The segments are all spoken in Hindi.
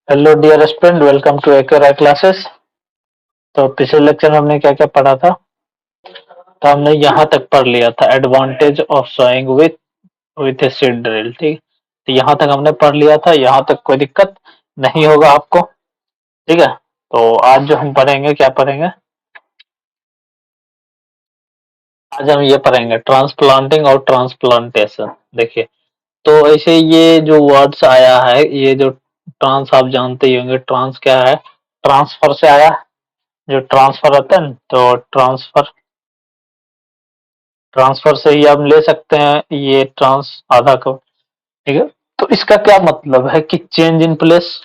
Hello dear student, welcome to Acura classes. तो पिछले लेक्चर में हमने क्या क्या पढ़ा था। तो हमने यहाँ तक पढ़ लिया था advantage of sowing with a seed drill. ठीक, तो यहाँ तक हमने पढ़ लिया था। यहाँ तक कोई दिक्कत नहीं होगा आपको। ठीक है, तो आज जो हम पढ़ेंगे, क्या पढ़ेंगे? आज हम ये पढ़ेंगे ट्रांसप्लांटिंग और ट्रांसप्लांटेशन। देखिए, तो ऐसे ये जो वर्ड्स आया है, ये जो ट्रांस, आप जानते ही होंगे ट्रांस क्या है। ट्रांसफर से आया, जो ट्रांसफर होता है ना, तो ट्रांसफर ट्रांसफर से ही आप ले सकते हैं ये ट्रांस आधा को। ठीक है, तो इसका क्या मतलब है कि change in place.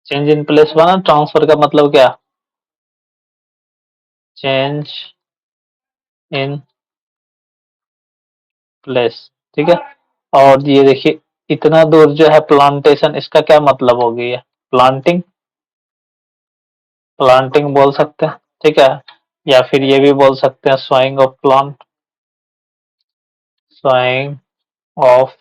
Change in place बना, ट्रांसफर का मतलब क्या? Change in place. ठीक है, और ये देखिए, इतना दूर जो है प्लांटेशन, इसका क्या मतलब हो गई है? प्लांटिंग। प्लांटिंग बोल सकते हैं। ठीक है, या फिर ये भी बोल सकते हैं sowing of plant, sowing of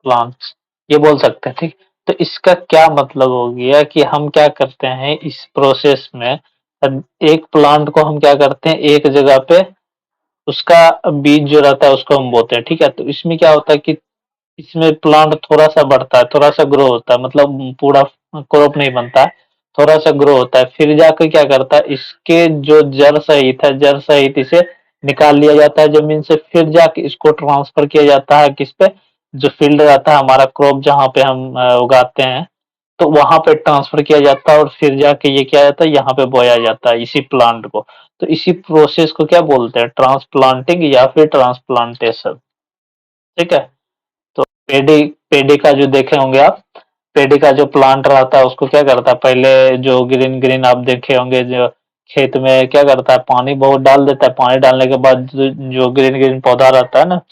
plants, ये बोल सकते हैं। ठीक, तो इसका क्या मतलब हो गया कि हम क्या करते हैं इस प्रोसेस में, एक प्लांट को हम क्या करते हैं, एक जगह पे उसका बीज जो रहता है उसको हम बोते हैं। ठीक है, तो इसमें क्या होता है कि इसमें प्लांट थोड़ा सा बढ़ता है, थोड़ा सा ग्रो होता है, मतलब पूरा क्रॉप नहीं बनता है, थोड़ा सा ग्रो होता है। फिर जाकर क्या करता है, इसके जो जड़ सहित है, जड़ सहित इसे निकाल लिया जाता है जमीन से। फिर जाके इसको ट्रांसफर किया जाता है किस पे, जो फील्ड रहता है हमारा, क्रॉप जहाँ पे हम उगाते हैं, तो वहां पे ट्रांसफर किया जाता है। और फिर जाके ये क्या जाता है, यहाँ पे बोया जाता है इसी प्लांट को। तो इसी प्रोसेस को क्या बोलते हैं, ट्रांसप्लांटिंग या फिर ट्रांसप्लांटेशन। ठीक है, तो पेडी पेडी का जो देखे होंगे आप, पेडी का जो प्लांट रहता है उसको क्या करता है, पहले जो ग्रीन ग्रीन आप देखे होंगे, जो खेत में क्या करता है, पानी बहुत डाल देता है। पानी डालने के बाद जो ग्रीन ग्रीन पौधा रहता है ना,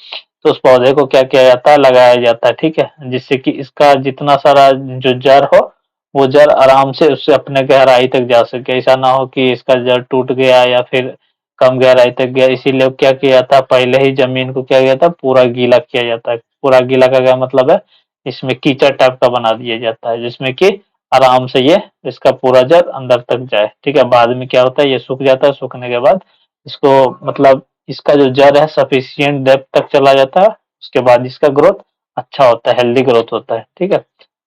तो उस पौधे को क्या किया जाता है, लगाया जाता है। ठीक है, जिससे कि इसका जितना सारा जो जड़ हो, वो जड़ आराम से उससे अपने गहराई तक जा सके। ऐसा ना हो कि इसका जड़ टूट गया या फिर कम गहराई तक गया। इसीलिए क्या किया जाता है, पहले ही जमीन को क्या किया जाता है, पूरा गीला किया जाता है। पूरा गीला का क्या मतलब है, इसमें कीचड़ टाइप का बना दिया जाता है, जिसमें कि आराम से ये इसका पूरा जड़ अंदर तक जाए। ठीक है, बाद में क्या होता है, ये सूख जाता है। सूखने के बाद इसको, मतलब इसका जो जड़ है सफिशिएंट डेप्थ तक चला जाता है। उसके बाद इसका ग्रोथ अच्छा होता है, हेल्दी ग्रोथ होता है। ठीक है,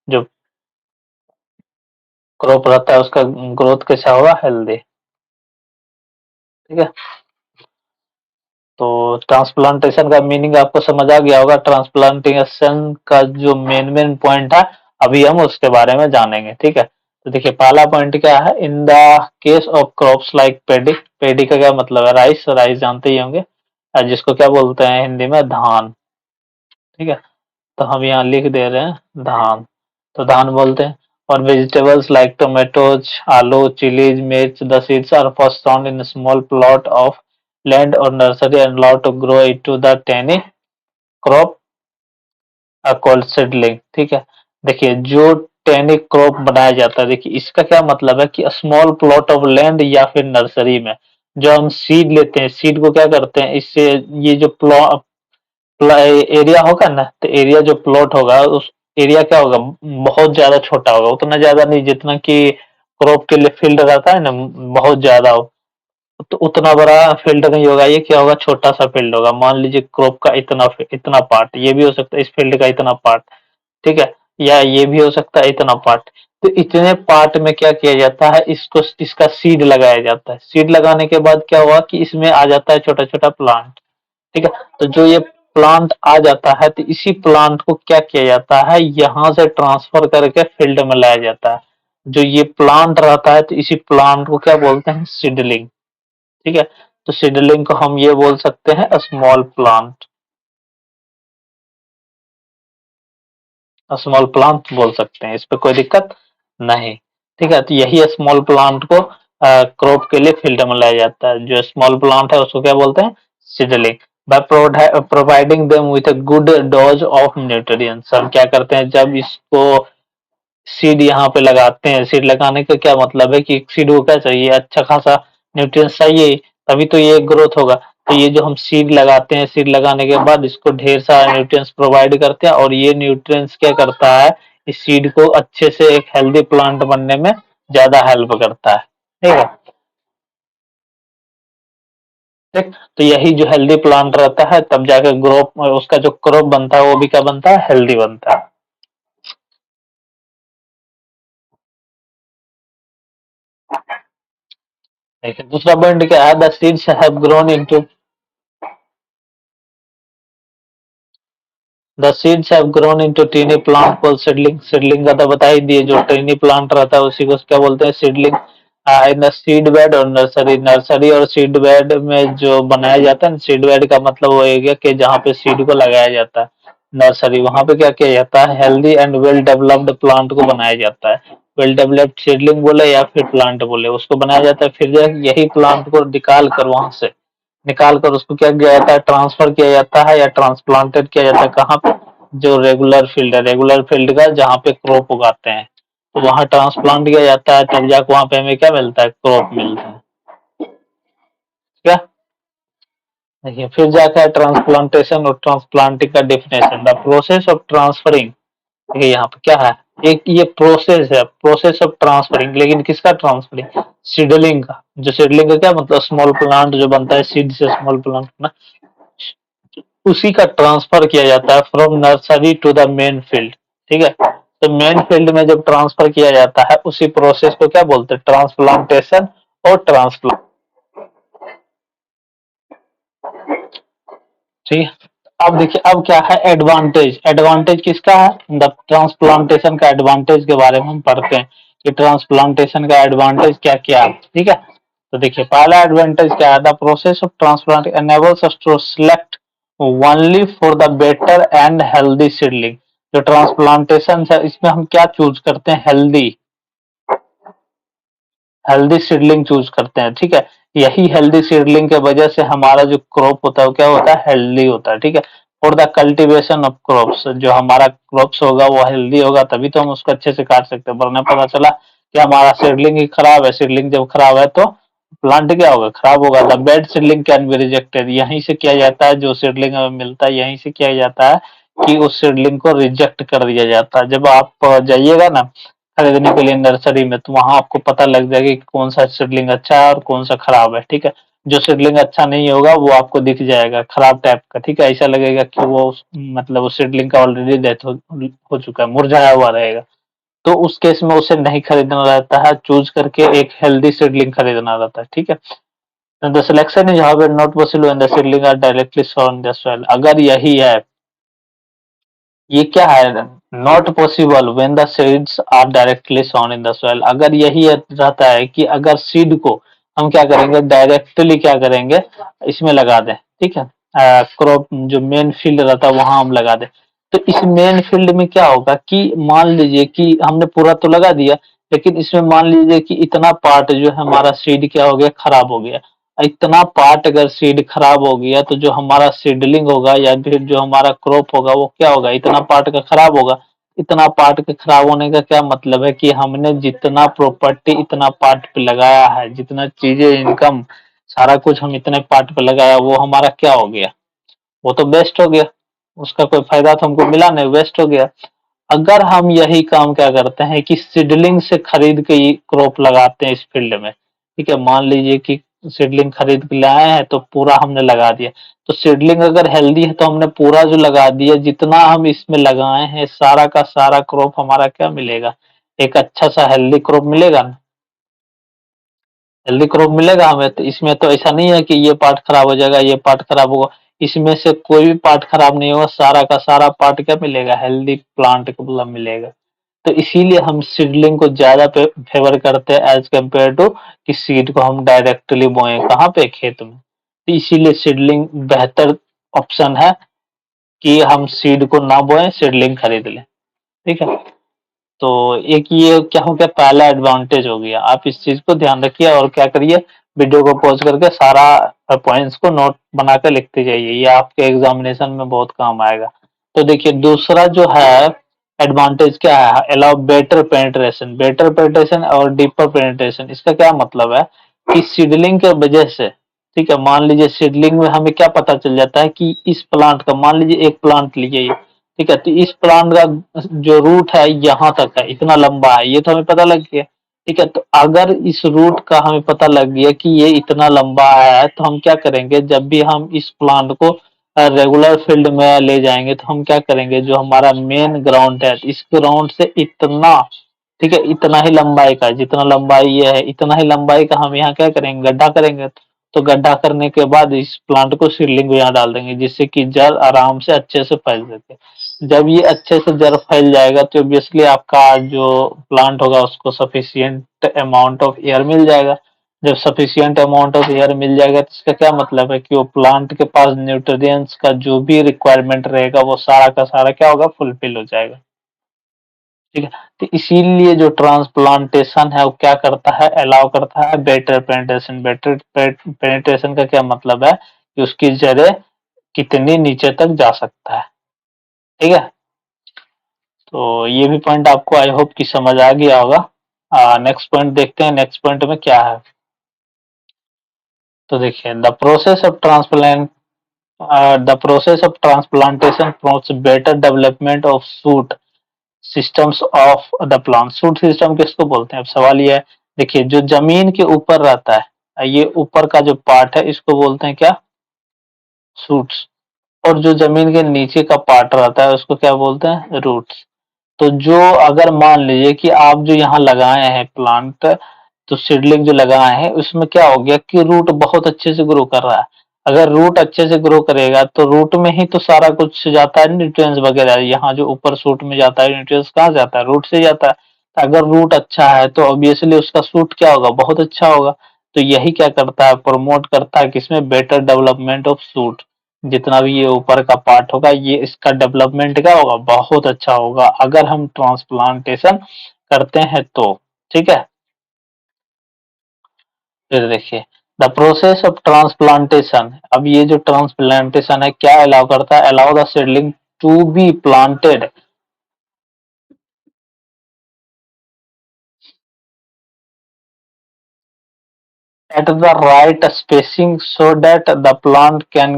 जो क्रॉप रहता है उसका ग्रोथ कैसा होगा, हेल्दी। ठीक है, तो ट्रांसप्लांटेशन का मीनिंग आपको समझ आ गया होगा। ट्रांसप्लांटेशन का जो मेन मेन पॉइंट है, अभी हम उसके बारे में जानेंगे। ठीक है, तो देखिए पहला पॉइंट क्या है, in the case of crops like paddy. Paddy का क्या मतलब है, राइस। राइस जानते ही होंगे, जिसको क्या बोलते हैं हिंदी में, धान। ठीक है, तो हम यहाँ लिख दे रहे हैं धान, तो धान बोलते हैं। और वेजिटेबल्स लाइक टोमेटोज, आलू, चिलीज, मिर्च, the seeds are first found in small plot of land और nursery and allowed to grow into the tiny crop called seedling. ठीक है, देखिए जो टेनी क्रॉप बनाया जाता है, देखिए इसका क्या मतलब है कि स्मॉल प्लॉट ऑफ लैंड या फिर नर्सरी में जो हम सीड लेते हैं, सीड को क्या करते हैं, इससे ये जो प्लॉट एरिया होगा ना, तो एरिया जो प्लॉट होगा, उस एरिया क्या होगा, बहुत ज्यादा छोटा होगा। उतना ज्यादा नहीं जितना कि क्रॉप के लिए फील्ड रहता है ना, बहुत ज्यादा हो, तो उतना बड़ा फील्ड नहीं होगा। ये क्या होगा, छोटा सा फील्ड होगा। मान लीजिए क्रॉप का इतना इतना पार्ट, ये भी हो सकता है इस फील्ड का इतना पार्ट। ठीक है, या ये भी हो सकता है इतना पार्ट। तो इतने पार्ट में क्या किया जाता है, इसको इसका सीड लगाया जाता है। सीड लगाने के बाद क्या हुआ कि इसमें आ जाता है छोटा छोटा प्लांट। ठीक है, तो जो ये प्लांट आ जाता है, तो इसी प्लांट को क्या किया जाता है, यहाँ से ट्रांसफर करके फील्ड में लाया जाता है। जो ये प्लांट रहता है, तो इसी प्लांट को क्या बोलते हैं, सीडलिंग। ठीक है, तो सीडलिंग को हम ये बोल सकते हैं स्मॉल प्लांट। स्मॉल प्लांट बोल सकते हैं, इस पे कोई दिक्कत नहीं। ठीक है, तो यही स्मॉल प्लांट को क्रॉप के लिए फील्ड में लाया जाता है। जो स्मॉल प्लांट है उसको क्या बोलते हैं, seedling. By providing them with a good dose of nutrients, हम क्या करते हैं, जब इसको सीड यहाँ पे लगाते हैं, सीड लगाने का क्या मतलब है कि सीड को क्या चाहिए, अच्छा खासा न्यूट्रिएंट्स चाहिए, तभी तो ये ग्रोथ होगा। तो ये जो हम सीड लगाते हैं, सीड लगाने के बाद इसको ढेर सारा न्यूट्रिएंट्स प्रोवाइड करते हैं और ये न्यूट्रिएंट्स क्या करता है, इस सीड को अच्छे से एक हेल्दी प्लांट बनने में ज़्यादा हेल्प करता है, ठीक है? ठीक, तो यही जो हेल्दी प्लांट रहता है तब जाके ग्रो उसका जो क्रॉप बनता है वो भी क्या बनता है, हेल्दी बनता है। देखिए दूसरा पॉइंट क्या है, the seeds have grown into the seeds have grown into tiny plant called seedling. Seedling का तो बता ही दिए, जो टीनी प्लांट रहता है उसी को क्या बोलते हैं, seedling. In the seed bed और नर्सरी, नर्सरी और सीड बेड में जो बनाया जाता है ना, सीड बेड का मतलब वो है कि जहाँ पे सीड को लगाया जाता है, नर्सरी वहां पे क्या किया जाता है, healthy and well developed plant को बनाया जाता है। वेल डेवलप्ड सीडलिंग बोले या फिर प्लांट बोले, उसको बनाया जाता है, फिर जो है यही प्लांट को निकाल कर वहां से निकाल कर उसको क्या किया जाता है, ट्रांसफर किया जाता है या ट्रांसप्लांटेड किया जाता है, कहाँ पे, जो रेगुलर फील्ड है, रेगुलर फील्ड का जहाँ पे क्रॉप उगाते हैं, तो वहाँ ट्रांसप्लांट किया जाता है, तब जाकर वहाँ पे हमें क्या मिलता है, क्रॉप मिलता है। क्या, देखिए फिर जाकर ट्रांसप्लांटेशन और ट्रांसप्लांटिंग का definition, the process of transferring. देखिए यहाँ पे क्या है, एक ये प्रोसेस है, प्रोसेस ऑफ ट्रांसफरिंग, लेकिन किसका ट्रांसफरिंग, सीडलिंग का। जो सीडलिंग का क्या मतलब, स्मॉल प्लांट जो बनता है सीड से, स्मॉल प्लांट ना, उसी का ट्रांसफर किया जाता है from nursery to the main field, ठीक है? तो मेन फील्ड में जब ट्रांसफर किया जाता है उसी प्रोसेस को क्या बोलते हैं, ट्रांसप्लांटेशन और ट्रांसप्लांट, ठीक है? अब देखिए अब क्या है एडवांटेज, एडवांटेज किसका है, द ट्रांसप्लांटेशन का एडवांटेज के बारे में हम पढ़ते हैं कि ट्रांसप्लांटेशन का एडवांटेज क्या क्या है, ठीक है? तो देखिए पहला एडवांटेज क्या है, the process of transplant enables us to select only for the better and healthy seedling। जो ट्रांसप्लांटेशन है इसमें हम क्या चूज करते हैं, हेल्दी, हेल्दी सीडलिंग चूज करते हैं, ठीक है? यही हेल्दी सीडलिंग के वजह से हमारा जो क्रॉप होता है वो क्या होता है, हेल्दी होता है, ठीक है? For the cultivation of crops, जो हमारा क्रॉप्स होगा वो हेल्दी होगा तभी तो हम उसको अच्छे से काट सकते हैं, वरना पता चला कि हमारा सीडलिंग ही खराब है, सीडलिंग जब खराब है तो प्लांट क्या होगा, खराब होगा। The bed seedling can be rejected, यहीं से किया जाता है, जो सीडलिंग हमें मिलता है यहीं से किया जाता है कि उस सीडलिंग को रिजेक्ट कर दिया जाता है। जब आप जाइएगा ना खरीदने के लिए नर्सरी में, तो वहां आपको पता लग जाएगा कि कौन सा सीडलिंग अच्छा है और कौन सा खराब है, ठीक है? जो सीडलिंग अच्छा नहीं होगा वो आपको दिख जाएगा खराब टाइप का, ठीक है? ऐसा लगेगा कि वो मतलब उस सीडलिंग का ऑलरेडी डेथ हो चुका है, मुरझाया हुआ रहेगा। तो उस केस में उसे नहीं खरीदना रहता है, चूज करके एक हेल्दी सीडलिंग खरीदना रहता है, ठीक है? The selection is however not possible when the seedling are directly sown in the soil. अगर यही है, ये क्या है, not possible when the seeds are directly sown in the soil. अगर यही रहता है कि अगर सीड को हम क्या करेंगे, डायरेक्टली क्या करेंगे, इसमें लगा दें, ठीक है? क्रॉप जो मेन फील्ड रहता है वहां हम लगा दें, तो इस मेन फील्ड में क्या होगा कि मान लीजिए कि हमने पूरा तो लगा दिया, लेकिन इसमें मान लीजिए कि इतना पार्ट जो है हमारा सीड क्या हो गया, खराब हो गया। इतना पार्ट अगर सीड खराब हो गया तो जो हमारा सीडलिंग होगा या फिर जो हमारा क्रॉप होगा वो क्या होगा, इतना पार्ट का खराब होगा। इतना पार्ट के खराब होने का क्या मतलब है कि हमने जितना प्रॉपर्टी इतना पार्ट पे लगाया है, जितना चीजें इनकम सारा कुछ हम इतने पार्ट पे लगाया, वो हमारा क्या हो गया, वो तो वेस्ट हो गया। उसका कोई फायदा तो हमको मिला नहीं, वेस्ट हो गया। अगर हम यही काम क्या करते हैं कि सीडलिंग से खरीद के ये क्रॉप लगाते हैं इस फील्ड में, ठीक है? मान लीजिए कि सीडलिंग खरीद के लाए हैं तो पूरा हमने लगा दिया, तो सीडलिंग अगर हेल्दी है तो हमने पूरा जो लगा दिया, जितना हम इसमें लगाए हैं सारा का सारा क्रॉप हमारा क्या मिलेगा, एक अच्छा सा हेल्दी क्रॉप मिलेगा ना, हेल्दी क्रॉप मिलेगा हमें। तो इसमें तो ऐसा नहीं है कि ये पार्ट खराब हो जाएगा, ये पार्ट खराब होगा, इसमें से कोई भी पार्ट खराब नहीं होगा, सारा का सारा पार्ट क्या मिलेगा, हेल्दी प्लांट को मतलब मिलेगा। तो इसीलिए हम सीडलिंग को ज्यादा फेवर करते हैं एज कम्पेयर टू कि सीड को हम डायरेक्टली बोए कहाँ पे, खेत में। तो इसीलिए सीडलिंग बेहतर ऑप्शन है कि हम सीड को ना बोए, सीडलिंग खरीद लें, ठीक है? तो एक ये क्या हो गया, पहला एडवांटेज हो गया। आप इस चीज को ध्यान रखिए और क्या करिए, वीडियो को पॉज करके सारा पॉइंट्स को नोट बना कर लिखते जाइए, ये आपके एग्जामिनेशन में बहुत काम आएगा। तो देखिए दूसरा जो है एडवांटेज क्या है, allow better penetration, better penetration और डीपर पेनिट्रेशन। इसका क्या मतलब है कि सीडलिंग के वजह से ठीक है, मान लीजिए सीडलिंग में हमें क्या पता चल जाता है कि इस प्लांट का, मान लीजिए एक प्लांट लीजिए ये, ठीक है, तो इस प्लांट का जो रूट है यहाँ तक है, इतना लंबा है, ये तो हमें पता लग गया। ठीक है, तो अगर इस रूट का हमें पता लग गया कि ये इतना लंबा है, तो हम क्या करेंगे, जब भी हम इस प्लांट को रेगुलर फील्ड में ले जाएंगे, तो हम क्या करेंगे, जो हमारा मेन ग्राउंड है, इस ग्राउंड से इतना, ठीक है, इतना ही लंबाई का, जितना लंबाई ये है, इतना ही लंबाई का हम यहाँ क्या करेंगे, गड्ढा करेंगे। तो गड्ढा करने के बाद इस प्लांट को सीडलिंग को यहाँ डाल देंगे, जिससे कि जड़ आराम से अच्छे से फैल सके। जब ये अच्छे से जड़ फैल जाएगा, तो ऑब्वियसली आपका जो प्लांट होगा उसको सफिशिएंट अमाउंट ऑफ एयर मिल जाएगा। जब सफिशिएंट अमाउंट ऑफ एयर मिल जाएगा, तो इसका क्या मतलब है कि वो प्लांट के पास न्यूट्रिएंट्स का जो भी रिक्वायरमेंट रहेगा, वो सारा का सारा क्या होगा, फुलफिल हो जाएगा। ठीक है, तो इसीलिए जो ट्रांसप्लांटेशन है वो क्या करता है, अलाउ करता है बेटर पेनिट्रेशन। बेटर पेनिट्रेशन का क्या मतलब है कि उसकी जड़ें कितनी नीचे तक जा सकता है। ठीक है, तो ये भी पॉइंट आपको आई होप कि समझ आ गया होगा। नेक्स्ट पॉइंट देखते हैं, नेक्स्ट पॉइंट में क्या है। तो देखिए, the process of transplantation promotes better development of shoot systems of the plant. Shoot system किसको बोलते हैं, अब सवाल ये है। देखिए, जो जमीन के ऊपर रहता है, ये ऊपर का जो पार्ट है, इसको बोलते हैं क्या, शूट्स। और जो जमीन के नीचे का पार्ट रहता है, उसको क्या बोलते हैं, रूट्स। तो जो, अगर मान लीजिए कि आप जो यहाँ लगाए हैं प्लांट, तो सीडलिंग जो लगाए हैं, उसमें क्या हो गया कि रूट बहुत अच्छे से ग्रो कर रहा है। अगर रूट अच्छे से ग्रो करेगा, तो रूट में ही तो सारा कुछ जाता है, न्यूट्रिएंट्स वगैरह। यहाँ जो ऊपर शूट में जाता है, न्यूट्रिएंट्स कहाँ जाता है, रूट से जाता है। तो अगर रूट अच्छा है, तो ऑब्वियसली उसका शूट क्या होगा, बहुत अच्छा होगा। तो यही क्या करता है, प्रमोट करता है किसमें, बेटर डेवलपमेंट ऑफ शूट। जितना भी ये ऊपर का पार्ट होगा, ये इसका डेवलपमेंट क्या होगा, बहुत अच्छा होगा, अगर हम ट्रांसप्लांटेशन करते हैं तो। ठीक है, फिर देखिए, द प्रोसेस ऑफ ट्रांसप्लांटेशन। अब ये जो ट्रांसप्लांटेशन है, क्या अलाउ करता है, allow the seedling to be planted at the right spacing, so that the plant can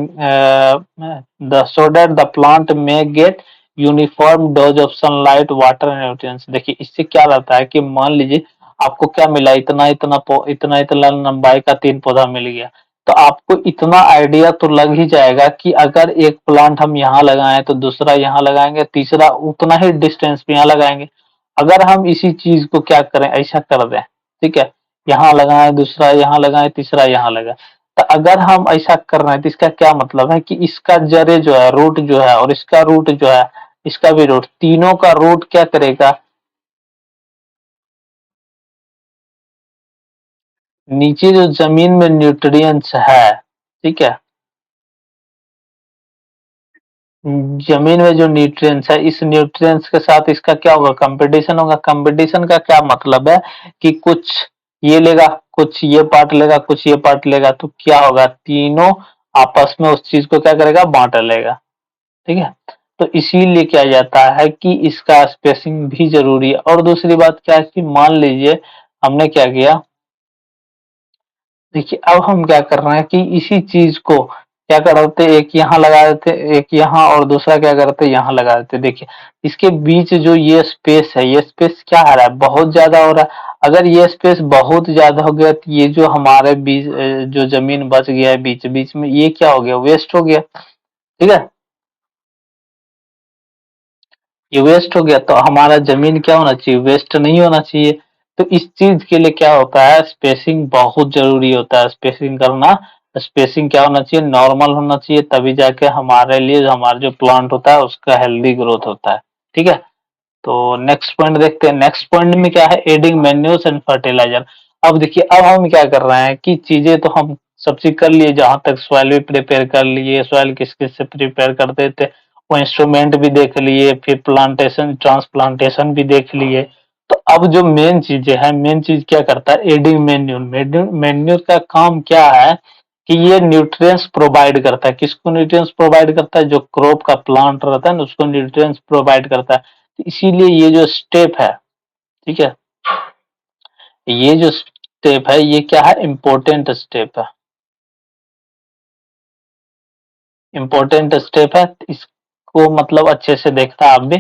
so that the plant may get uniform dose of sunlight, water and nutrients. देखिए, इससे क्या रहता है कि मान लीजिए आपको क्या मिला, इतना इतना इतना इतना लंबाई का 3 पौधा मिल गया। तो आपको इतना आइडिया तो लग ही जाएगा कि अगर एक प्लांट हम यहाँ लगाएं, तो दूसरा यहाँ लगाएंगे, तीसरा उतना ही डिस्टेंस पे यहाँ लगाएंगे। अगर हम इसी चीज को क्या करें, ऐसा कर दें, ठीक है, यहाँ लगाएं, दूसरा यहाँ लगाएं, तीसरा यहाँ लगाएं। तो अगर हम ऐसा कर रहे हैं, तो इसका क्या मतलब है कि इसका जड़े जो है, रूट जो है, और इसका रूट जो है, इसका भी रूट, तीनों का रूट क्या करेगा, नीचे जो जमीन में न्यूट्रिएंट्स है, ठीक है, जमीन में जो न्यूट्रिएंट्स है, इस न्यूट्रिएंट्स के साथ इसका क्या होगा, कंपटीशन होगा। कंपटीशन का क्या मतलब है कि कुछ ये लेगा, कुछ ये पार्ट लेगा, कुछ ये पार्ट लेगा, तो क्या होगा, तीनों आपस में उस चीज को क्या करेगा, बांट लेगा। ठीक है, तो इसीलिए क्या जाता है कि इसका स्पेसिंग भी जरूरी है। और दूसरी बात क्या है कि मान लीजिए हमने क्या किया, देखिए, अब हम क्या कर रहे हैं कि इसी चीज को क्या कर रहे थे, एक यहाँ लगा देते, एक यहाँ, और दूसरा क्या करते, यहाँ लगा देते। देखिए, इसके बीच जो ये स्पेस है, ये स्पेस क्या आ रहा है, बहुत ज्यादा हो रहा है। अगर ये स्पेस बहुत ज्यादा हो गया, तो ये जो हमारे बीच जो जमीन बच गया है बीच बीच में, ये क्या हो गया, वेस्ट हो गया। ठीक है, ये वेस्ट हो गया, तो हमारा जमीन क्या होना चाहिए, वेस्ट नहीं होना चाहिए। तो इस चीज के लिए क्या होता है, स्पेसिंग बहुत जरूरी होता है, स्पेसिंग करना। स्पेसिंग क्या होना चाहिए, नॉर्मल होना चाहिए, तभी जाके हमारे लिए, हमारा जो प्लांट होता है उसका हेल्दी ग्रोथ होता है। ठीक है, तो नेक्स्ट पॉइंट देखते हैं। नेक्स्ट पॉइंट में क्या है, एडिंग मैन्यूर्स एंड फर्टिलाइजर। अब देखिए, अब हम क्या कर रहे हैं कि चीजें तो हम सब चीज कर लिए, जहां तक सॉइल भी प्रिपेयर कर लिए, सॉइल किस किस से प्रिपेयर करते थे, वो इंस्ट्रूमेंट भी देख लिए, फिर प्लांटेशन ट्रांसप्लांटेशन भी देख लिए। तो अब जो मेन चीजें हैं, मेन चीज क्या करता है, एडिंग मैन्यूर। मैन्यूर का काम क्या है कि ये न्यूट्रिएंट्स प्रोवाइड करता है। किसको न्यूट्रिएंट्स प्रोवाइड करता है, जो क्रॉप का प्लांट रहता है ना, उसको न्यूट्रिएंट्स प्रोवाइड करता है। इसीलिए ये जो स्टेप है, ठीक है, ये जो स्टेप है, ये क्या है, इम्पोर्टेंट स्टेप है। इम्पोर्टेंट स्टेप है, इसको मतलब अच्छे से देखना आप भी।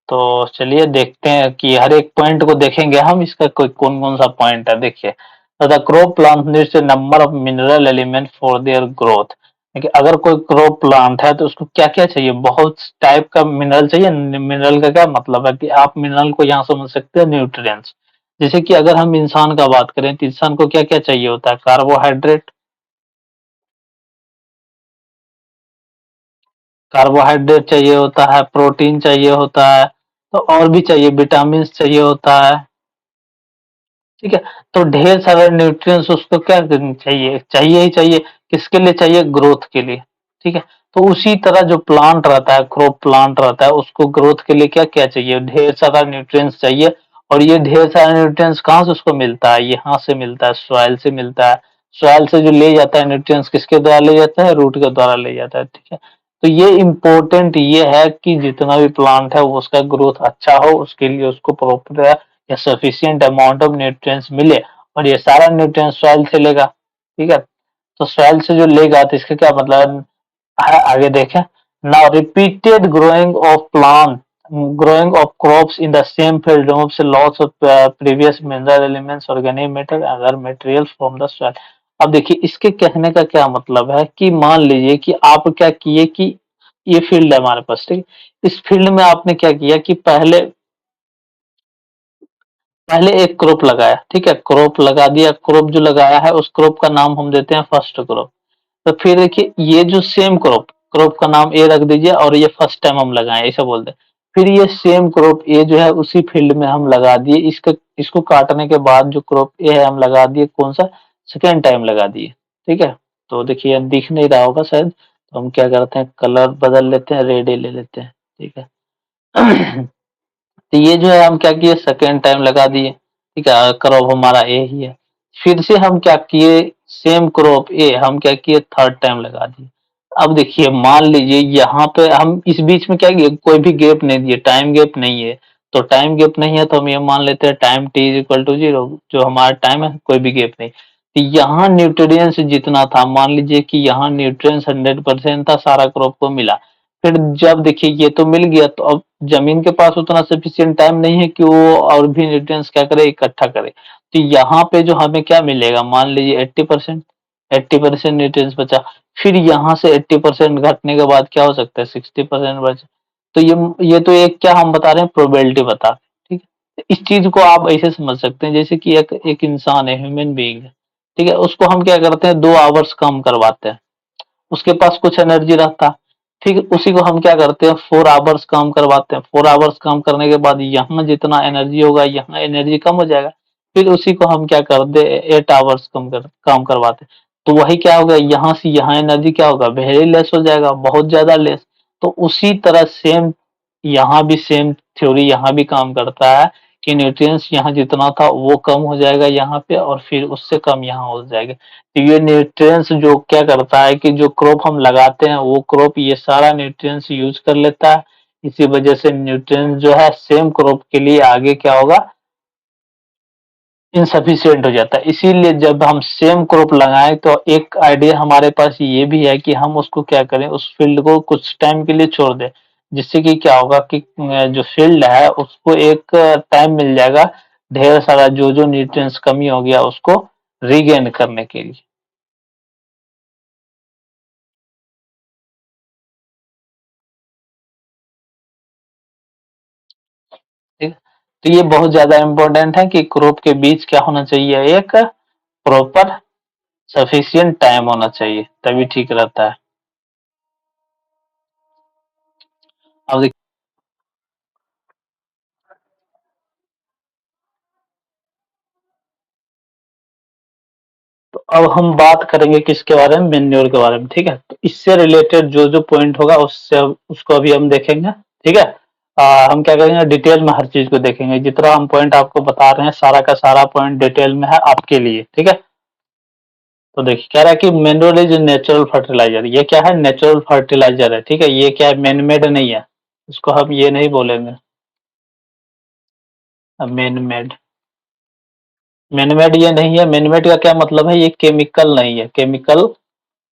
तो चलिए देखते हैं कि हर एक पॉइंट को देखेंगे हम, इसका कोई कौन-कौन सा पॉइंट है देखिए। The crop plant needs a number of mineral element for their growth. देखिए अगर कोई क्रॉप प्लांट है तो उसको क्या-क्या चाहिए, बहुत टाइप का मिनरल चाहिए। मिनरल का क्या मतलब है कि आप मिनरल को यहाँ समझ सकते हैं न्यूट्रिएंट्स। जैसे कि अगर हम इंसान का बात करें तो इंसान को क्या-क्या चाहिए होता है, कार्बोहाइड्रेट चाहिए होता है, प्रोटीन चाहिए होता है, तो और भी चाहिए, विटामिन्स चाहिए होता है। ठीक है? तो ढेर सारे न्यूट्रिएंट्स उसको क्या चाहिए, चाहिए ही चाहिए। किसके लिए चाहिए? ग्रोथ के लिए। ठीक है? तो उसी तरह जो प्लांट रहता है, क्रॉप प्लांट रहता है, उसको ग्रोथ के लिए क्या-क्या चाहिए? ढेर सारा न्यूट्रिएंट्स चाहिए। और ये ढेर सारा न्यूट्रिएंट्स कहाँ से उसको मिलता है? यहाँ से मिलता है, सॉइल से मिलता है। सॉइल से जो ले जाता है न्यूट्रिएंट्स, किसके द्वारा ले जाता है? रूट के द्वारा ले जाता है। ठीक है? तो ये इम्पोर्टेंट ये है कि जितना भी प्लांट है वो उसका ग्रोथ अच्छा हो, उसके लिए उसको प्रॉपर या सफिशिएंट अमाउंट ऑफ न्यूट्रिएंट्स मिले। और ये सारा न्यूट्रिएंट्स सॉइल से लेगा। ठीक है? तो सॉइल से जो लेगा तो इसका क्या मतलब है, आगे देखें। Now repeated growing of crops in the same field removes lots of previous mineral elements, organic matter and other materials from the soil। अब देखिए इसके कहने का क्या मतलब है कि मान लीजिए कि आप क्या किए कि ये फील्ड है हमारे पास, ठीक है? इस फील्ड में आपने क्या किया कि पहले पहले एक क्रॉप लगाया, ठीक है? क्रॉप लगा दिया, क्रॉप जो लगाया है उस क्रॉप का नाम हम देते हैं फर्स्ट क्रॉप। तो फिर देखिए ये जो सेम क्रॉप, क्रॉप का नाम ए रख दीजिए और ये फर्स्ट टाइम हम लगाए ऐसा बोल दें। फिर ये सेम क्रॉप ए जो है उसी फील्ड में हम लगा दिए, इसका इसको काटने के बाद जो क्रॉप ए है हम लगा दिए कौन सा, सेकेंड टाइम लगा दिए। ठीक है? तो देखिए दिख नहीं रहा होगा शायद, तो हम क्या करते हैं कलर बदल लेते हैं, रेड ही ले लेते हैं। ठीक है? तो ये जो है हम क्या किए, सेकेंड टाइम लगा दिए। ठीक है? क्रॉप हमारा ए ही है। फिर से हम क्या किए, सेम क्रॉप ए हम क्या किए, थर्ड टाइम लगा दिए। अब देखिए मान लीजिए यहाँ पे हम इस बीच में क्या किए, कोई भी गैप नहीं दिए, टाइम गैप नहीं है। तो टाइम गैप नहीं है तो हम ये मान लेते हैं time T is equal to zero, जो हमारा टाइम है कोई भी गैप नहीं। तो यहाँ न्यूट्रिएंट्स जितना था, मान लीजिए कि यहाँ न्यूट्रिएंट्स 100% था, सारा क्रॉप को मिला। फिर जब देखिए ये तो मिल गया, तो अब जमीन के पास उतना सफिशिएंट टाइम नहीं है कि वो और भी न्यूट्रिएंट्स क्या करे, इकट्ठा करे। तो यहाँ पे जो हमें क्या मिलेगा, मान लीजिए 80%, 80% न्यूट्रिएंट्स बचा। फिर यहाँ से 80% घटने के बाद क्या हो सकता है, 60% बचा। तो ये तो एक क्या हम बता रहे हैं, प्रोबेबिलिटी बता रहे हैं। ठीक है? इस चीज को आप ऐसे समझ सकते हैं जैसे कि एक एक इंसान है, ह्यूमन बीइंग है। ठीक है? उसको हम क्या करते हैं, 2 आवर्स काम करवाते हैं, उसके पास कुछ एनर्जी रहता है। ठीक है? उसी को हम क्या करते हैं, 4 आवर्स काम करवाते हैं। 4 आवर्स काम करने के बाद यहाँ जितना एनर्जी होगा यहाँ एनर्जी कम हो जाएगा। फिर उसी को हम क्या करते, 8 आवर्स काम करवाते हैं। तो वही क्या होगा, यहाँ से यहाँ एनर्जी क्या होगा, वेरी लेस हो जाएगा, बहुत ज्यादा लेस। तो उसी तरह सेम यहाँ भी सेम थ्योरी यहाँ भी काम करता है कि न्यूट्रिएंट्स यहाँ जितना था वो कम हो जाएगा यहाँ पे, और फिर उससे कम यहाँ हो जाएगा। तो ये न्यूट्रिएंट्स जो क्या करता है कि जो क्रॉप हम लगाते हैं वो क्रॉप ये सारा न्यूट्रिएंट्स यूज कर लेता है। इसी वजह से न्यूट्रिएंट्स जो है सेम क्रॉप के लिए आगे क्या होगा, इनसफिशिएंट हो जाता है। इसीलिए जब हम सेम क्रॉप लगाएं तो एक आइडिया हमारे पास ये भी है कि हम उसको क्या करें, उस फील्ड को कुछ टाइम के लिए छोड़ दें। जिससे कि क्या होगा कि जो फील्ड है उसको एक टाइम मिल जाएगा, ढेर सारा जो जो न्यूट्रिएंट्स कमी हो गया उसको रीगेन करने के लिए। ठीक है? तो ये बहुत ज्यादा इम्पोर्टेंट है कि क्रॉप के बीच क्या होना चाहिए, एक प्रॉपर सफिशिएंट टाइम होना चाहिए, तभी ठीक रहता है। अब तो अब हम बात करेंगे किसके बारे में, मेन्योर के बारे में। ठीक है? तो इससे रिलेटेड जो जो पॉइंट होगा उससे उसको अभी हम देखेंगे। ठीक है? हम क्या करेंगे, डिटेल में हर चीज को देखेंगे। जितना हम पॉइंट आपको बता रहे हैं सारा का सारा पॉइंट डिटेल में है आपके लिए। ठीक है? तो देखिए कह रहा है कि मेन्योर इज नेचुरल फर्टिलाइजर। ये क्या है, नेचुरल फर्टिलाइजर है। ठीक है? ये क्या है, मैन मेड नहीं है। इसको हम ये नहीं बोलेंगे मैन मेड। मैन मेड ये नहीं है। मैन मेड का क्या मतलब है, ये केमिकल नहीं है, केमिकल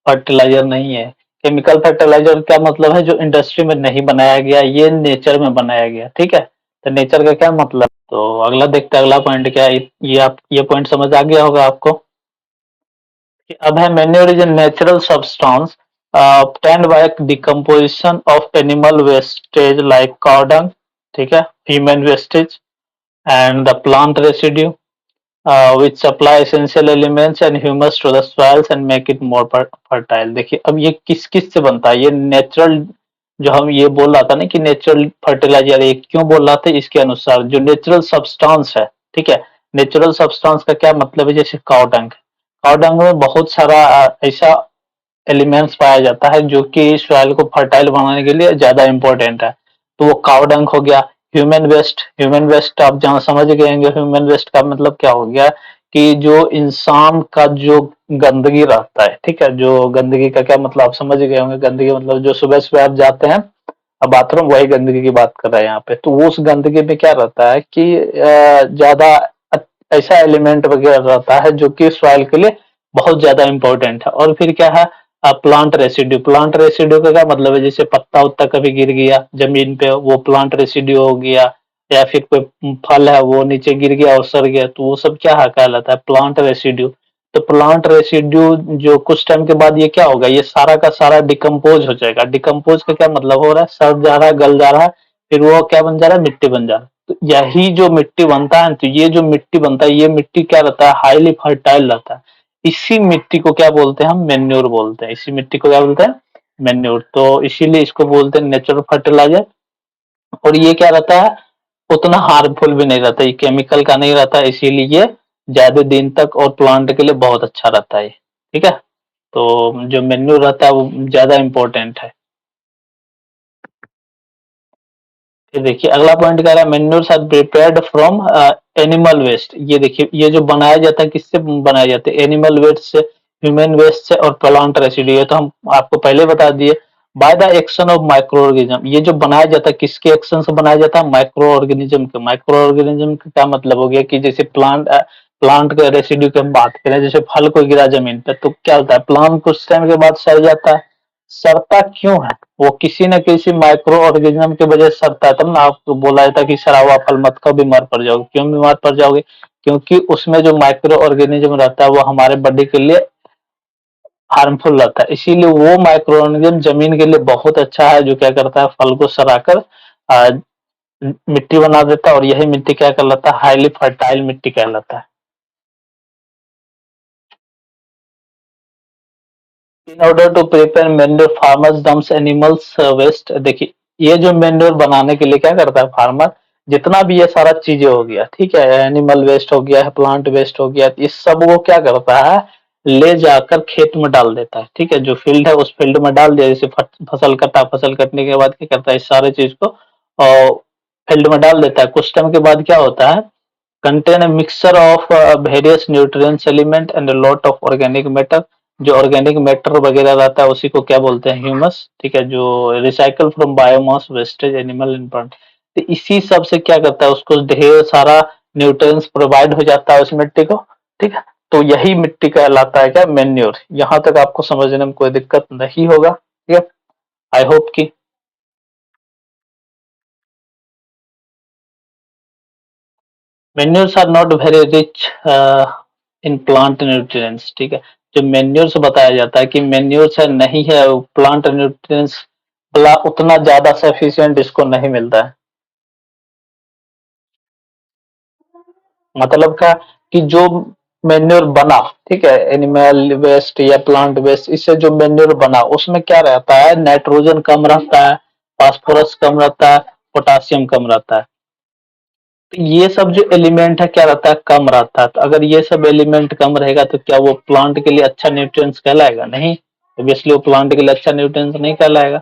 फर्टिलाइजर नहीं है। केमिकल फर्टिलाइज़र क्या मतलब है, जो इंडस्ट्री में नहीं बनाया गया, ये नेचर में बनाया गया, ठीक है? तो नेचर का क्या मतलब? तो अगला देखते हैं, अगला पॉइंट क्या है? ये पॉइंट समझ आ गया होगा आपको कि अब है manure is a natural substance obtained by decomposition of animal wastage like cow dung, ठीक है, human wastage and the plant residue which supply essential elements and humus to the soils and make it more fertile। देखिए अब ये किस किस से बनता है, ये नेचुरल, जो हम ये बोल रहा था ना कि नेचुरल फर्टिलाइजर, ये क्यों बोल रहा था, इसके अनुसार जो नेचुरल सब्सटेंस है, ठीक है, नेचुरल सब्सटेंस का क्या मतलब है, जैसे काउ डंग, काउ डंग में बहुत सारा ऐसा एलिमेंट्स पाया जाता है जो कि सॉइल को फर्टाइल बनाने के लिए ज्यादा इंपॉर्टेंट है। तो वो काउ डंग हो गया। ह्यूमन वेस्ट आप जहाँ समझ गए होंगे, ह्यूमन वेस्ट का मतलब क्या हो गया कि जो इंसान का जो गंदगी रहता है, ठीक है, जो गंदगी का क्या मतलब आप समझ गए होंगे, गंदगी मतलब जो सुबह सुबह आप जाते हैं अब बाथरूम, वही गंदगी की बात कर रहे हैं यहाँ पे। तो वो उस गंदगी में क्या रहता है कि ज्यादा ऐसा एलिमेंट वगैरह रहता है जो कि सॉइल के लिए बहुत ज्यादा इंपॉर्टेंट है। और फिर क्या है, प्लांट रेसिड्यू, प्लांट रेसिड्यू का क्या मतलब है, जैसे पत्ता उत्ता कभी गिर गया जमीन पे, वो प्लांट रेसिड्यू हो गया, या फिर कोई फल है वो नीचे गिर गया और सड़ गया, तो वो सब क्या है, कहलाता है प्लांट रेसिड्यू। तो प्लांट रेसिड्यू जो कुछ टाइम के बाद ये क्या होगा, ये सारा का सारा डिकम्पोज हो जाएगा। डिकम्पोज का क्या मतलब हो रहा है, सड़ जा रहा है, गल जा रहा है, फिर वो क्या बन जा रहा है, मिट्टी बन जा रहा है। तो यही जो मिट्टी बनता है, तो ये जो मिट्टी बनता है, ये मिट्टी क्या रहता है, हाईली फर्टाइल रहता है। इसी मिट्टी को क्या बोलते हैं, हम मेन्योर बोलते हैं। इसी मिट्टी को क्या बोलते हैं, मेन्योर। तो इसीलिए इसको बोलते हैं नेचुरल फर्टिलाइजर। और ये क्या रहता है, उतना हार्मफुल भी नहीं रहता, ये केमिकल का नहीं रहता, इसीलिए ये ज्यादा दिन तक और प्लांट के लिए बहुत अच्छा रहता है, ठीक है। तो जो मेन्योर रहता है वो ज्यादा इम्पोर्टेंट है। फिर देखिए अगला पॉइंट कह रहा है manures are prepared from animal waste. ये देखिए ये जो बनाया जाता है, किससे बनाया जाता है, एनिमल वेस्ट से, ह्यूमन वेस्ट से और प्लांट रेसिड्यू। ये तो हम आपको पहले बता दिए। By the action of micro organism, ये जो बनाया जाता है किसके एक्शन से बनाया जाता है, माइक्रो ऑर्गेनिज्म के। माइक्रो ऑर्गेनिज्म का क्या मतलब हो गया कि जैसे प्लांट के रेसिड्यू की हम बात करें, जैसे फल को गिरा जमीन पे तो क्या होता है, प्लांट कुछ टाइम के बाद सड़ जाता है। सड़ता क्यों है, वो किसी न किसी माइक्रो ऑर्गेनिज्म की वजह से सड़ता है। तब ना आपको बोला जाता है कि सड़ा हुआ फल मत खाओ, बीमार पड़ जाओगे। क्यों बीमार पड़ जाओगे, क्योंकि उसमें जो माइक्रो ऑर्गेनिज्म रहता है वो हमारे बॉडी के लिए हार्मफुल रहता है। इसीलिए वो माइक्रो ऑर्गेनिज्म जमीन के लिए बहुत अच्छा है, जो क्या करता है, फल को सड़ाकर आ, मिट्टी बना देता है। और यही मिट्टी क्या कहलाता है, हाईली फर्टाइल मिट्टी कहलाता है। In order to prepare manure farmers dumps animals waste. देखिए ये जो मैन्योर बनाने के लिए क्या करता है फार्मर, जितना भी ये सारा चीजें हो गया, ठीक है, एनिमल वेस्ट हो गया है, प्लांट वेस्ट हो गया, इस सब वो क्या करता है, ले जाकर खेत में डाल देता है, ठीक है। जो फील्ड है उस फील्ड में डाल दिया, जैसे फसल कटा, फसल कटने के बाद क्या करता है, इस सारे चीज को फील्ड में डाल देता है। कुछ टाइम के बाद क्या होता है, contain a mixture of various nutrients element and a lot of organic matter। जो ऑर्गेनिक मैटर वगैरह रहता है उसी को क्या बोलते हैं, ह्यूमस, ठीक है, जो recycle from biomass wastage animal and plant. तो इसी सब से क्या करता है, उसको ढेर सारा न्यूट्रिएंट्स प्रोवाइड हो जाता है उस मिट्टी को, ठीक है। तो यही मिट्टी कहलाता है क्या, मेन्योर। यहाँ तक आपको समझने में कोई दिक्कत नहीं होगा, ठीक है, आई होप कि। Manures are not very rich in plant nutrients, ठीक है। जो मैन्योर्स बताया जाता है कि मैन्योर्स है नहीं है, प्लांट न्यूट्रिएंट्स उतना ज्यादा सफिशिएंट इसको नहीं मिलता है। मतलब क्या कि जो मैन्योर बना, ठीक है, एनिमल वेस्ट या प्लांट वेस्ट, इससे जो मैन्योर बना उसमें क्या रहता है, नाइट्रोजन कम रहता है, फास्फोरस कम रहता है, पोटासियम कम रहता है। तो ये सब जो एलिमेंट है क्या रहता है, कम रहता है। तो अगर ये सब एलिमेंट कम रहेगा तो क्या वो प्लांट के लिए अच्छा न्यूट्रिएंट्स कहलाएगा, नहीं। ऑब्वियसली वो प्लांट के लिए अच्छा न्यूट्रिएंट्स नहीं कहलाएगा।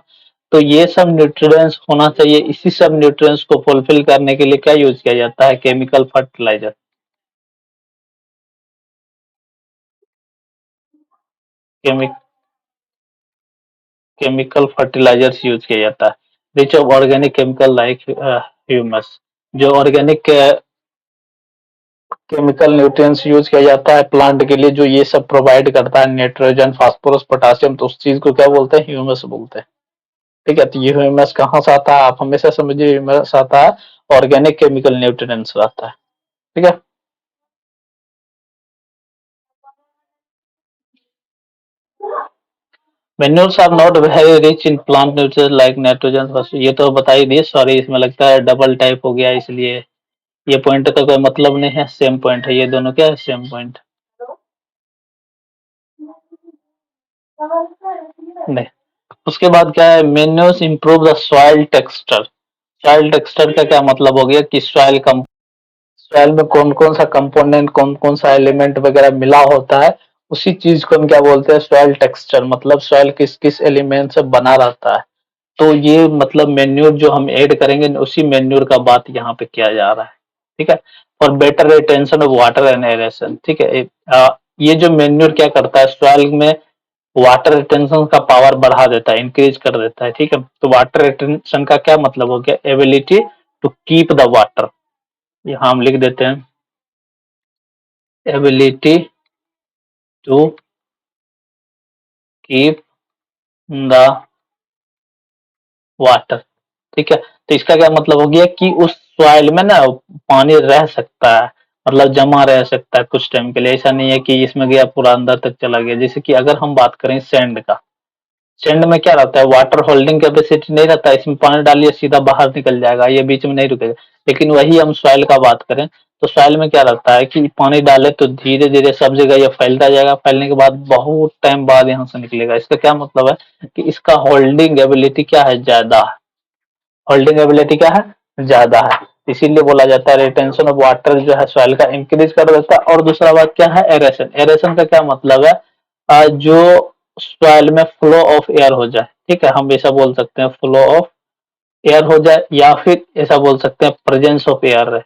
तो ये सब न्यूट्रिएंट्स होना चाहिए, इसी सब न्यूट्रिएंट्स को फुलफिल करने के लिए क्या यूज किया जाता है, केमिकल फर्टिलाइजर। केमिक केमिकल फर्टिलाइजर्स यूज किया जाता है, rich of organic chemical like humus. जो ऑर्गेनिक केमिकल न्यूट्रिएंट्स यूज किया जाता है प्लांट के लिए जो ये सब प्रोवाइड करता है नाइट्रोजन फास्फोरस पोटासियम, तो उस चीज को क्या बोलते हैं, ह्यूमस बोलते हैं। ठीक है, तो ये ह्यूमस कहाँ से आता है, आप हमेशा समझिए ह्यूमस आता है ऑर्गेनिक केमिकल न्यूट्रिएंट्स से आता है। ठीक है। Manures are not very rich in plant nutrients like nitrogen phosphorus, ये तो बता ही दिए, सॉरी इसमें लगता है डबल टाइप हो गया इसलिए ये पॉइंट का कोई मतलब नहीं है, सेम पॉइंट है, ये दोनों क्या है, सेम पॉइंट। नहीं। उसके बाद क्या है, manures improve the soil texture. Soil texture का क्या मतलब हो गया कि सॉइल में कौन कौन सा कंपोनेंट, कौन कौन सा एलिमेंट वगैरह मिला होता है, उसी चीज को हम क्या बोलते हैं, सॉइल टेक्सचर, मतलब सॉइल किस किस एलिमेंट से बना रहता है। तो ये मतलब मेन्यूर जो हम ऐड करेंगे उसी मेन्यूर का बात यहाँ पे किया जा रहा है। ठीक है। For better retention of water and aeration. ठीक है। ये जो मेन्यूर क्या करता है, सॉइल में वाटर रिटेंशन का पावर बढ़ा देता है, इंक्रीज कर देता है। ठीक है, तो वाटर रिटेंशन का क्या मतलब हो गया, ability to keep the water. यहाँ हम लिख देते हैं, ability to keep the water. ठीक है, तो इसका क्या मतलब हो गया कि उस सॉइल में ना पानी रह सकता है, मतलब जमा रह सकता है कुछ टाइम के लिए, ऐसा नहीं है कि इसमें गया पूरा अंदर तक चला गया। जैसे कि अगर हम बात करें सैंड का, सैंड में क्या रहता है, वाटर होल्डिंग कैपेसिटी नहीं रहता है, इसमें पानी डालिए सीधा बाहर निकल जाएगा, ये बीच में नहीं रुकेगा। लेकिन वही हम सॉइल का बात करें तो सॉइल में क्या रहता है कि पानी डाले तो धीरे धीरे सब जगह ये फैलता जाएगा, फैलने के बाद बहुत टाइम बाद यहाँ से निकलेगा। इसका क्या मतलब है कि इसका होल्डिंग एबिलिटी क्या है, ज्यादा है। होल्डिंग एबिलिटी क्या है, ज्यादा है। इसीलिए बोला जाता है रिटेंशन ऑफ वाटर जो है सॉइल का इंक्रीज कर देता है। और दूसरा बात क्या है, एरेशन। एरेशन का क्या मतलब है, जो सॉइल में फ्लो ऑफ एयर हो जाए। ठीक है, हम ऐसा बोल सकते हैं फ्लो ऑफ एयर हो जाए, या फिर ऐसा बोल सकते हैं presence of air,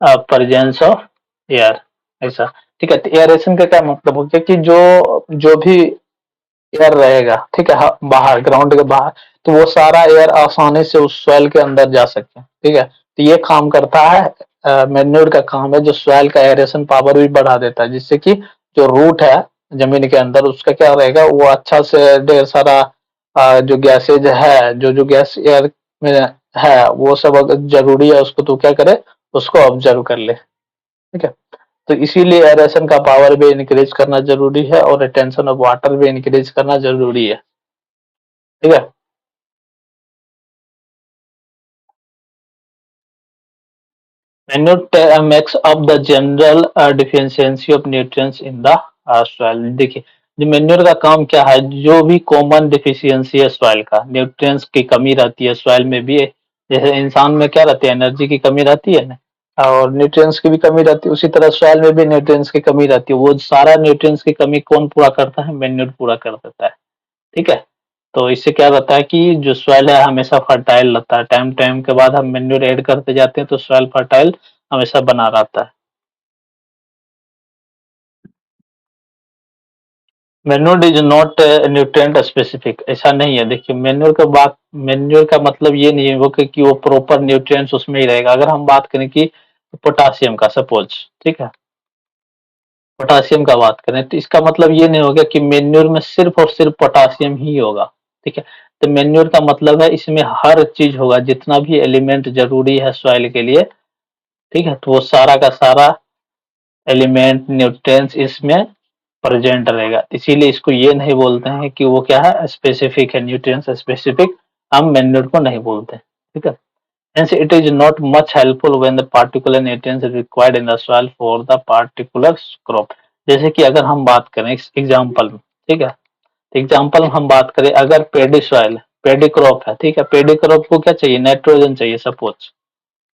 presence of air, ऐसा। ठीक है, तो एयरेशन का क्या मतलब हो गया कि जो जो भी एयर रहेगा, ठीक है, बाहर ग्राउंड के बाहर, तो वो सारा एयर आसानी से उस सॉइल के अंदर जा सके। ठीक है, तो ये काम करता है, मेन्योर का काम है, जो सॉइल का एरेशन पावर भी बढ़ा देता है, जिससे कि जो रूट है जमीन के अंदर उसका क्या रहेगा, वो अच्छा से ढेर सारा जो गैसेज है, जो जो गैस एयर में है, वो सब अगर जरूरी है उसको तो क्या करे, उसको ऑब्जर्व कर ले। ठीक है, तो इसीलिए एरेशन का पावर भी इंक्रीज करना जरूरी है और रिटेंशन ऑफ वाटर भी इंक्रीज करना जरूरी है। ठीक है। Manure makes up the general deficiency of nutrients in the soil. देखिए, जो मैन्योर का काम क्या है, जो भी कॉमन डिफिशियंसी है सॉइल का, न्यूट्रिएंट्स की कमी रहती है सॉइल में भी, जैसे इंसान में क्या रहती है, एनर्जी की कमी रहती है ना, और न्यूट्रिएंट्स की भी कमी रहती है, उसी तरह सॉइल में भी न्यूट्रिएंट्स की कमी रहती है। वो सारा न्यूट्रिएंट्स की कमी कौन पूरा करता है, मैन्योर पूरा कर देता है। ठीक है, तो इससे क्या रहता है कि जो सॉइल है हमेशा फर्टाइल रहता है, टाइम टाइम के बाद हम मैन्योर ऐड करते जाते हैं तो सॉइल फर्टाइल हमेशा बना रहता है। Manure is not nutrient specific, ऐसा नहीं है। देखिए, मैन्योर का मतलब ये नहीं है वो कि वो प्रॉपर न्यूट्रिएंट्स उसमें ही रहेगा। अगर हम बात करें कि पोटासियम का सपोज, ठीक है, पोटासियम का बात करें तो इसका मतलब ये नहीं होगा कि मैन्योर में सिर्फ और सिर्फ पोटासियम ही होगा। ठीक है, तो मैन्योर का मतलब है इसमें हर चीज होगा, जितना भी एलिमेंट जरूरी है सॉइल के लिए। ठीक है, तो वो सारा का सारा एलिमेंट न्यूट्रिएंट्स इसमें प्रेजेंट रहेगा। इसीलिए इसको ये नहीं बोलते हैं कि वो क्या है, स्पेसिफिक है, न्यूट्रिएंट्स स्पेसिफिक हम मैन्योर को नहीं बोलते। ठीक है, hence it is not much helpful when the particular nutrients are required in the soil for the particular crop। जैसे कि अगर हम बात करें एग्जाम्पल में, ठीक है, एग्जाम्पल में हम बात करें, अगर पेडी सॉइल, पेडी क्रॉप है, ठीक है, पेडी क्रॉप को क्या चाहिए, नाइट्रोजन चाहिए सपोज,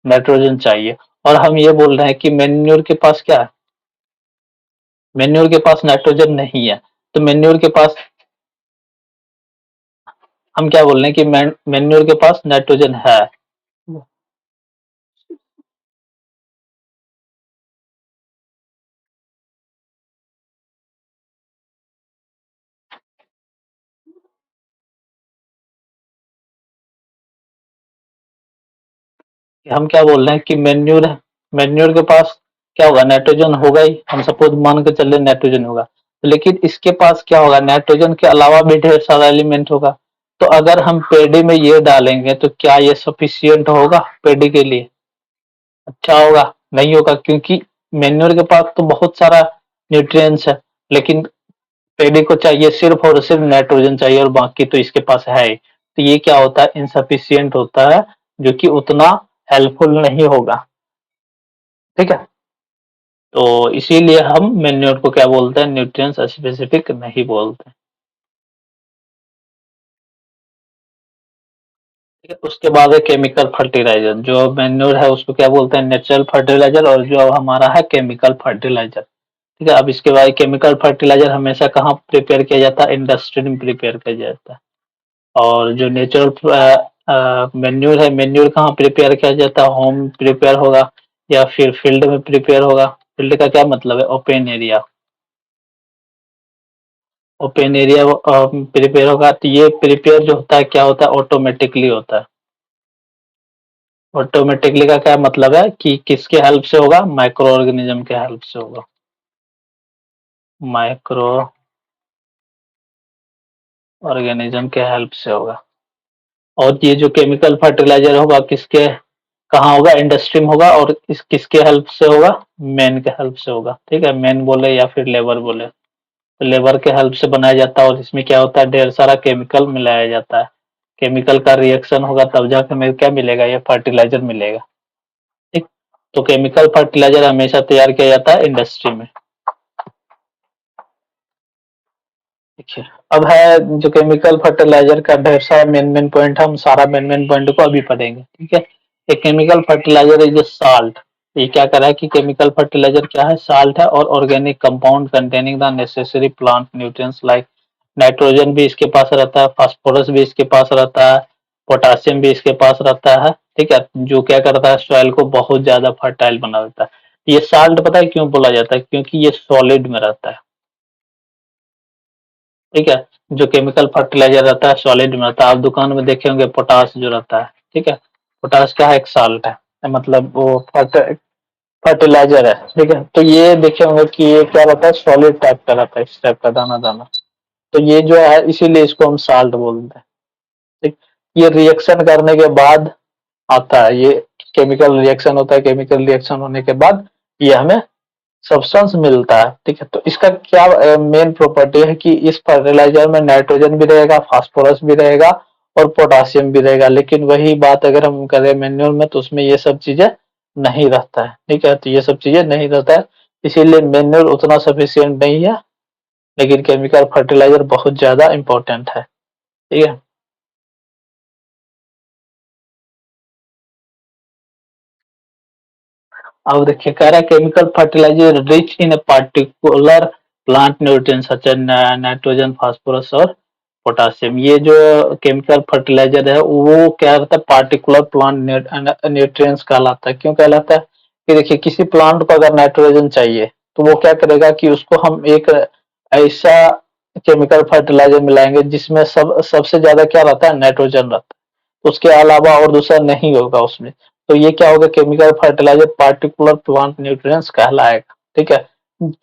नाइट्रोजन चाहिए। और हम ये बोल रहे हैं कि मेन्योर के पास क्या है, मेन्योर के पास नाइट्रोजन नहीं है, तो मेन्योर के पास हम क्या बोल रहे हैं कि मेन्योर के पास नाइट्रोजन है। हम क्या बोल रहे हैं कि मेन्योर है, मैन्योर के पास क्या होगा, नाइट्रोजन होगा ही, हम सपोज मान के चल रहे नाइट्रोजन होगा, लेकिन इसके पास क्या होगा, नाइट्रोजन के अलावा भी ढेर सारा एलिमेंट होगा। तो अगर हम पेडी में ये डालेंगे तो क्या ये सफिशियंट होगा पेडी के लिए? अच्छा होगा? नहीं होगा, क्योंकि मैन्योर के पास तो बहुत सारा न्यूट्रिएंट्स है, लेकिन पेडी को चाहिए सिर्फ और सिर्फ नाइट्रोजन चाहिए, और बाकी तो इसके पास है ही। तो ये क्या होता है, इनसफिशियंट होता है, जो कि उतना हेल्पफुल नहीं होगा। ठीक है, तो इसीलिए हम मैन्योर को क्या बोलते हैं, न्यूट्रिएंट्स स्पेसिफिक नहीं बोलते। ठीक है, उसके बाद है केमिकल फर्टिलाइजर। जो मैन्योर है उसको क्या बोलते हैं, नेचुरल फर्टिलाइजर, और जो हमारा है केमिकल फर्टिलाइजर। ठीक है, अब इसके बाद केमिकल फर्टिलाइजर हमेशा कहाँ प्रिपेयर किया जाता है, इंडस्ट्री में प्रिपेयर किया जाता है। और जो नेचुरल मैन्योर है, मैन्योर कहाँ प्रिपेयर किया जाता है, होम प्रिपेयर होगा या फिर फील्ड में प्रिपेयर होगा। फील्ड का क्या मतलब है, open area. Open area prepare होगा, तो ये प्रिपेयर जो होता है क्या होता है, ऑटोमेटिकली होता है। ऑटोमेटिकली का क्या मतलब है कि किसके हेल्प से होगा, माइक्रो ऑर्गेनिज्म के हेल्प से होगा। माइक्रो ऑर्गेनिज्म के हेल्प से होगा। और ये जो केमिकल फर्टिलाइजर होगा किसके, कहाँ होगा, इंडस्ट्री में होगा, और इस किसके हेल्प से होगा, मैन के हेल्प से होगा। ठीक है, मैन बोले या फिर लेबर बोले, तो लेबर के हेल्प से बनाया जाता है, और इसमें क्या होता है, ढेर सारा केमिकल मिलाया जाता है। केमिकल का रिएक्शन होगा तब जाके हमें क्या मिलेगा, ये फर्टिलाइजर मिलेगा। ठीक, तो केमिकल फर्टिलाइजर हमेशा तैयार किया जाता है इंडस्ट्री में। देखिए, अब है जो केमिकल फर्टिलाइजर का ढेर सारा मेन मेन पॉइंट, हम सारा मेन मेन पॉइंट को अभी पढ़ेंगे। ठीक है, ये chemical fertilizer is a salt. ये क्या कर रहा है कि केमिकल फर्टिलाइजर क्या है, साल्ट है, और organic compound containing the necessary plant nutrients like nitrogen भी इसके पास रहता है, फास्फोरस भी इसके पास रहता है, पोटासियम भी इसके पास रहता है। ठीक है, जो क्या करता है, सॉइल को बहुत ज्यादा फर्टाइल बना देता है। ये साल्ट पता है क्यों बोला जाता है, क्योंकि ये सॉलिड में रहता है। ठीक है, जो केमिकल फर्टिलाइजर रहता है सॉलिड में रहता है। आप दुकान में देखे होंगे पोटास जो रहता है, ठीक है, पोटास क्या है, एक साल्ट है, मतलब वो फर्टिलाइजर है। ठीक है, तो ये देखे होंगे कि ये क्या रहता है, सॉलिड टाइप का रहता है, इस टाइप का दाना दाना। तो ये जो है इसीलिए इसको हम साल्ट बोलते हैं। ठीक, ये रिएक्शन करने के बाद आता है, ये केमिकल रिएक्शन होता है, केमिकल रिएक्शन होने के बाद ये हमें सब्सटेंस मिलता है। ठीक है, तो इसका क्या मेन प्रॉपर्टी है कि इस फर्टिलाइजर में नाइट्रोजन भी रहेगा, फास्फोरस भी रहेगा, और पोटासियम भी रहेगा। लेकिन वही बात अगर हम करें मैन्योर में, तो उसमें ये सब चीजें नहीं रहता है। ठीक है, तो ये सब चीजें नहीं रहता है, इसीलिए मैन्योर उतना सफिशियंट नहीं है, लेकिन केमिकल फर्टिलाइजर बहुत ज्यादा इंपॉर्टेंट है। ठीक है, अब देखिए कह रहा है chemical fertilizer rich in a particular plant nutrients such as nitrogen, phosphorus और पोटासियम। ये जो केमिकल फर्टिलाइजर है वो क्या रहता है, पार्टिकुलर प्लांट न्यूट्रिएंट्स कहलाता है। क्यों कहलाता है कि देखिए किसी प्लांट को अगर नाइट्रोजन चाहिए, तो वो क्या करेगा कि उसको हम एक ऐसा केमिकल फर्टिलाइजर मिलाएंगे जिसमें सबसे ज्यादा क्या रहता है, नाइट्रोजन रहता है, उसके अलावा और दूसरा नहीं होगा उसमें। तो ये क्या होगा, chemical fertilizer particular plant nutrients कहलाएगा। ठीक है,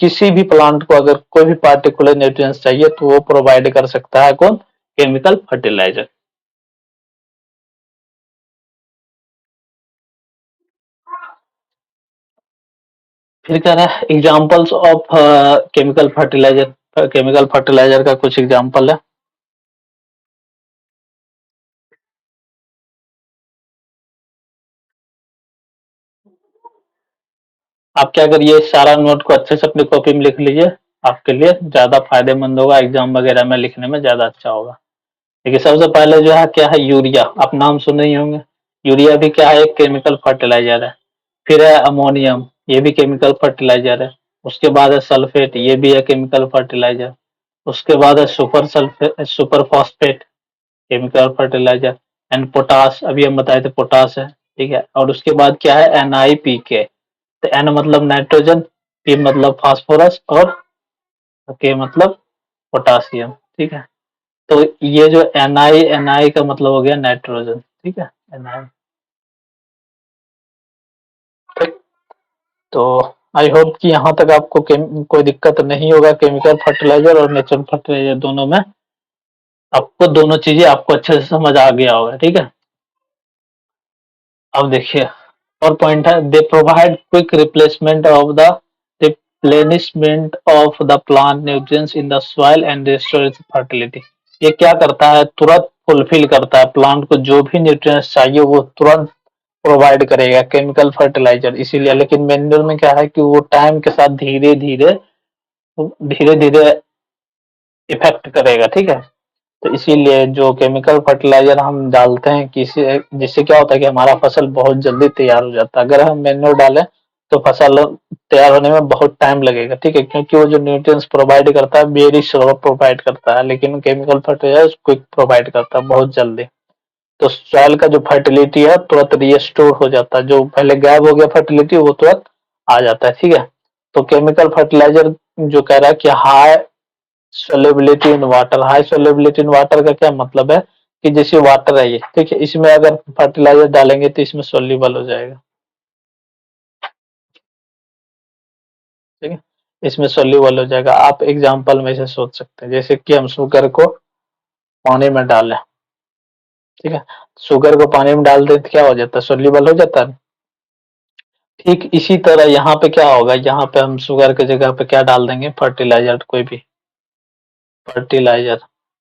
किसी भी प्लांट को अगर कोई भी पार्टिकुलर न्यूट्रिएंट्स चाहिए तो वो प्रोवाइड कर सकता है, कौन, केमिकल फर्टिलाइजर। फिर कह रहा है examples of chemical fertilizer. Chemical fertilizer का कुछ एग्जांपल है। आप क्या करिए, सारा नोट को अच्छे से अपनी कॉपी में लिख लीजिए, आपके लिए ज्यादा फायदेमंद होगा, एग्जाम वगैरह में लिखने में ज्यादा अच्छा होगा। देखिए सबसे पहले जो है क्या है, यूरिया, आप नाम सुने ही होंगे। यूरिया भी क्या है, एक केमिकल फर्टिलाइजर है। फिर है अमोनियम, ये भी केमिकल फर्टिलाइजर है। उसके बाद है सल्फेट, ये भी है केमिकल फर्टिलाइजर। उसके बाद है super phosphate, chemical fertilizer. And potash, अभी हम बताए थे पोटास है। ठीक है, और उसके बाद क्या है, NiPK। तो एन मतलब नाइट्रोजन, पी मतलब फास्फोरस, और के मतलब पोटासियम। ठीक है, तो ये जो एन आई का मतलब हो गया नाइट्रोजन। ठीक है, एन आई। ठीक, तो आई होप कि यहाँ तक आपको कोई दिक्कत नहीं होगा केमिकल फर्टिलाइजर और नेचुरल फर्टिलाइजर दोनों में। आपको दोनों चीजें आपको अच्छे से समझ आ गया होगा, ठीक है। अब देखिए और पॉइंट है, they provide quick replacement of the replenishment of the plant nutrients in the soil and restore fertility. ये क्या करता है, तुरंत फुलफिल करता है प्लांट को जो भी न्यूट्रिएंट्स चाहिए वो तुरंत प्रोवाइड करेगा केमिकल फर्टिलाइजर, इसीलिए। लेकिन मैन्योर में क्या है कि वो टाइम के साथ धीरे धीरे धीरे धीरे इफेक्ट करेगा, ठीक है। तो इसीलिए जो केमिकल फर्टिलाइजर हम डालते हैं किसी, जिससे क्या होता है कि हमारा फसल बहुत जल्दी तैयार हो जाता है। अगर हम मैन्योर डालें तो फसल तैयार होने में बहुत टाइम लगेगा, ठीक है, क्योंकि वो जो न्यूट्रिएंट्स प्रोवाइड करता है वेरी स्लो प्रोवाइड करता है, लेकिन केमिकल फर्टिलाइजर क्विक प्रोवाइड करता है बहुत जल्दी। तो सॉइल का जो फर्टिलिटी है तुरंत रीस्टोर हो जाता है, जो पहले गायब हो गया फर्टिलिटी वो तुरंत आ जाता है, ठीक है। तो केमिकल फर्टिलाइजर जो कह रहा है कि high solubility in water, high solubility in water का क्या मतलब है कि जैसे वाटर है ये, ठीक है, इसमें अगर फर्टिलाइजर डालेंगे तो इसमें सोल्यूबल हो जाएगा, ठीक है, इसमें सोल्यूबल हो जाएगा। आप एग्जांपल में से सोच सकते हैं, जैसे कि हम शुगर को पानी में डालें, ठीक है, शुगर को पानी में डाल दें तो क्या हो जाता है, सोल्यूबल हो जाता है। ठीक इसी तरह यहाँ पे क्या होगा, यहाँ पे हम शुगर की जगह पे क्या डाल देंगे, फर्टिलाइजर, कोई भी फर्टिलाइजर,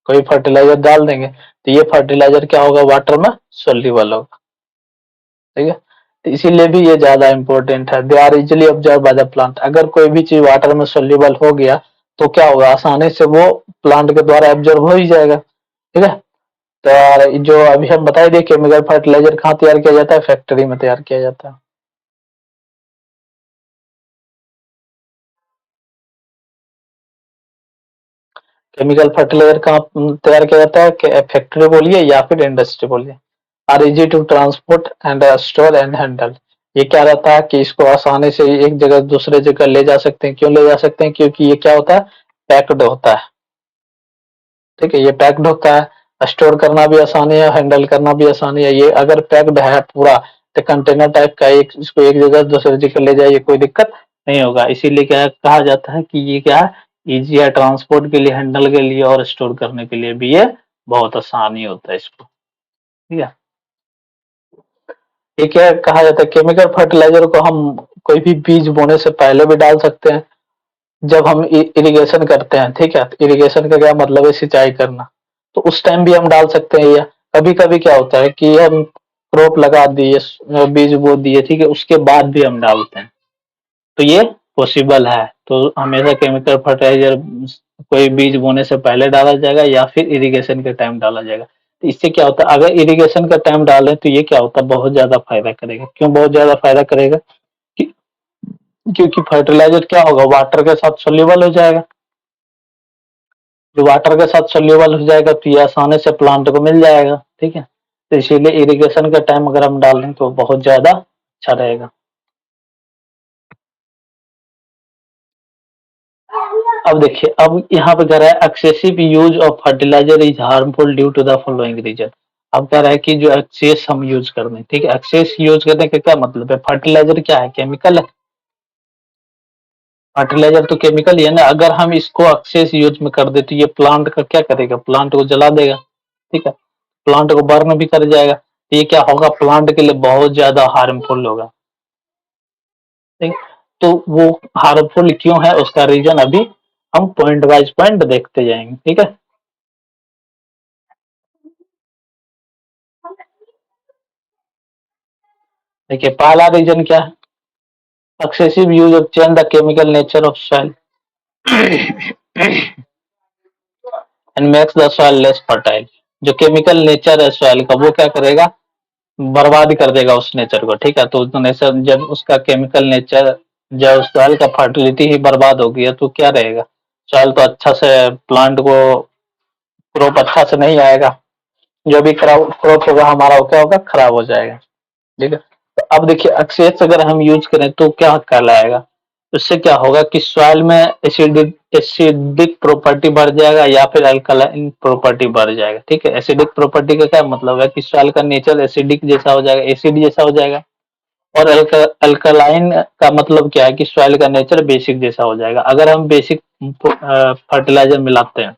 कोई फर्टिलाइजर डाल देंगे तो ये फर्टिलाइजर क्या होगा, वाटर में सोल्यूबल होगा, ठीक है। तो इसीलिए भी ये ज्यादा इंपॉर्टेंट है। They are easily observe by the plant, अगर कोई भी चीज वाटर में सोल्यूबल हो गया तो क्या होगा, आसानी से वो प्लांट के द्वारा एब्जॉर्ब हो ही जाएगा, ठीक है। तो जो अभी हम बताए दिए केमिकल फर्टिलाइजर कहाँ तैयार किया जाता है, फैक्ट्री में तैयार किया जाता है। केमिकल फर्टिलाइजर कहाँ तैयार किया जाता है, फैक्ट्री बोलिए या फिर इंडस्ट्री बोलिए। Are easy to transport and store and handle, ये क्या रहता है कि इसको आसानी से एक जगह दूसरे जगह ले जा सकते हैं। क्यों ले जा सकते हैं, क्योंकि ये क्या होता है, पैक्ड होता है, ठीक है, ये पैक्ड होता है, स्टोर करना भी आसानी है, हैंडल करना भी आसानी है। ये अगर पैक्ड है पूरा तो कंटेनर टाइप का, एक इसको एक जगह दूसरी जगह ले जाइए कोई दिक्कत नहीं होगा। इसीलिए क्या कहा जाता है कि ये क्या है, इजी है ट्रांसपोर्ट के लिए, हैंडल के लिए और स्टोर करने के लिए भी ये बहुत आसानी होता है इसको, ठीक है। ये क्या कहा जाता है, केमिकल फर्टिलाइजर को हम कोई भी बीज बोने से पहले भी डाल सकते हैं, जब हम इरिगेशन करते हैं, ठीक है। इरिगेशन का क्या मतलब है, सिंचाई करना, तो उस टाइम भी हम डाल सकते हैं। या कभी कभी क्या होता है कि हम क्रॉप लगा दिए, बीज बो दिए, ठीक है, उसके बाद भी हम डालते हैं, तो ये पॉसिबल है। तो हमेशा केमिकल फर्टिलाइजर कोई बीज बोने से पहले डाला जाएगा या फिर इरिगेशन के टाइम डाला जाएगा। तो इससे क्या होता है, अगर इरिगेशन का टाइम डालें तो ये क्या होता है, बहुत ज्यादा फायदा करेगा। क्यों बहुत ज्यादा फायदा करेगा, कि, क्योंकि फर्टिलाइजर क्या होगा, वाटर के साथ सोल्यूबल हो जाएगा। जो वाटर के साथ सोल्यूबल हो जाएगा तो ये आसानी से प्लांट को मिल जाएगा, ठीक है। तो इसीलिए इरिगेशन का टाइम अगर हम डाल दें तो बहुत ज्यादा अच्छा रहेगा। अब देखिए, अब यहाँ पे कह रहा है excessive use of fertilizer is harmful due to the following reason. अब कह रहा है कि जो एक्सेस हम यूज कर रहे हैं, ठीक है, एक्सेस यूज करने का क्या मतलब है, फर्टिलाइजर क्या है, केमिकल है। फर्टिलाइजर तो केमिकल ही है ना। अगर हम इसको एक्सेस यूज में कर दे तो ये प्लांट का क्या करेगा, प्लांट को जला देगा, ठीक है, प्लांट को बर्न भी कर जाएगा। तो ये क्या होगा, प्लांट के लिए बहुत ज्यादा हार्मफुल होगा, ठीक। तो वो हार्मफुल क्यों है उसका रीजन अभी हम पॉइंट वाइज पॉइंट देखते जाएंगे, ठीक है। देखिए पहला रीजन क्या है, excessive use of change the chemical nature of soil and makes the soil less fertile. जो केमिकल नेचर है सॉइल का वो क्या करेगा, बर्बाद कर देगा उस नेचर को, ठीक है। तो नेचर जब उसका केमिकल नेचर, जब सॉइल का फर्टिलिटी ही बर्बाद हो गया तो क्या रहेगा, सॉइल तो अच्छा से प्लांट को क्रॉप अच्छा से नहीं आएगा, जो भी क्रॉप होगा हमारा वो क्या होगा, खराब हो जाएगा, ठीक है। तो अब देखिए एक्सेस अगर हम यूज करें तो क्या कहलाएगा, उससे क्या होगा कि सॉइल में एसिडिक एसिडिक प्रॉपर्टी बढ़ जाएगा या फिर अल्कलाइन प्रॉपर्टी बढ़ जाएगा, ठीक है। एसिडिक प्रॉपर्टी का क्या मतलब है कि सॉइल का नेचर एसिडिक जैसा हो जाएगा, एसिड जैसा हो जाएगा। और अल्कलाइन का मतलब क्या है कि सॉइल का नेचर बेसिक जैसा हो जाएगा अगर हम बेसिक फर्टिलाइजर मिलाते हैं।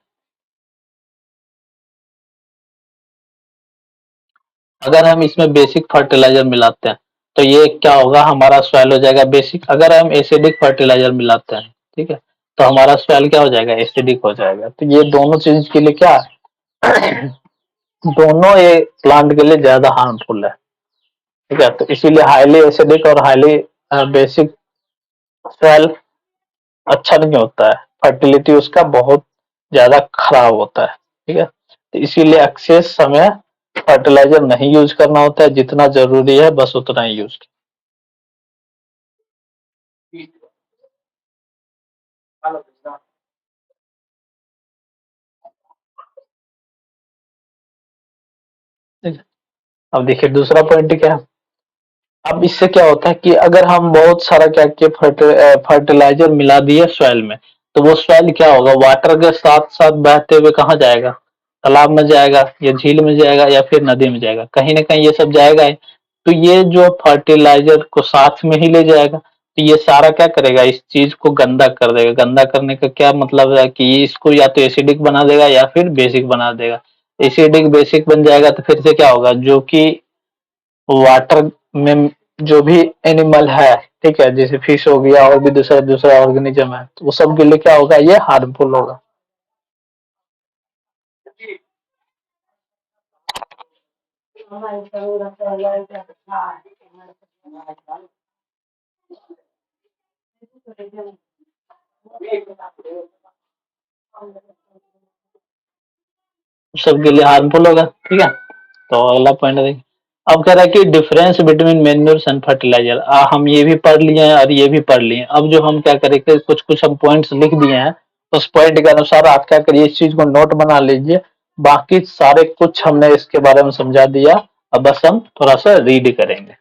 अगर हम इसमें बेसिक फर्टिलाइजर मिलाते हैं तो ये क्या होगा, हमारा सॉइल हो जाएगा बेसिक। अगर हम एसिडिक फर्टिलाइजर मिलाते हैं, ठीक है, तो हमारा सॉइल क्या हो जाएगा, एसिडिक हो जाएगा। तो ये दोनों चीज के लिए क्या है दोनों ये प्लांट के लिए ज्यादा हार्मफुल है, ठीक है। तो इसीलिए हाईली एसिडिक और हाईली बेसिक सॉइल अच्छा नहीं होता है, फर्टिलिटी उसका बहुत ज्यादा खराब होता है, ठीक है। तो इसीलिए एक्सेस समय फर्टिलाइजर नहीं यूज करना होता है, जितना जरूरी है बस उतना ही यूज। अब देखिए दूसरा पॉइंट क्या है। अब इससे क्या होता है कि अगर हम बहुत सारा क्या किए फर्टिलाइजर मिला दिए सॉइल में, तो वो सॉइल क्या होगा, वाटर के साथ साथ बहते हुए कहाँ जाएगा, तालाब में जाएगा या झील में जाएगा या फिर नदी में जाएगा, कहीं ना कहीं ये सब जाएगा ही। तो ये जो फर्टिलाइजर को साथ में ही ले जाएगा, तो ये सारा क्या करेगा, इस चीज को गंदा कर देगा। गंदा करने का क्या मतलब है कि ये इसको या तो एसिडिक बना देगा या फिर बेसिक बना देगा। एसिडिक बेसिक बन जाएगा तो फिर से क्या होगा, जो कि वाटर में जो भी एनिमल है, ठीक है, जैसे फिश हो गया और भी दूसरा दूसरा ऑर्गेनिज्म है, तो वो सब के लिए क्या होगा, ये हार्मफुल होगा। सबके लिए हार्मफुल होगा, ठीक है। तो अगला पॉइंट देखिए। अब कह रहा है कि difference between manures and fertilizer. हम ये भी पढ़ लिए हैं और ये भी पढ़ लिए हैं। अब जो हम क्या करेंगे, कुछ कुछ हम पॉइंट्स लिख दिए हैं, उस पॉइंट के अनुसार आप क्या करिए, इस चीज को नोट बना लीजिए। बाकी सारे कुछ हमने इसके बारे में समझा दिया, अब बस हम थोड़ा सा रीड करेंगे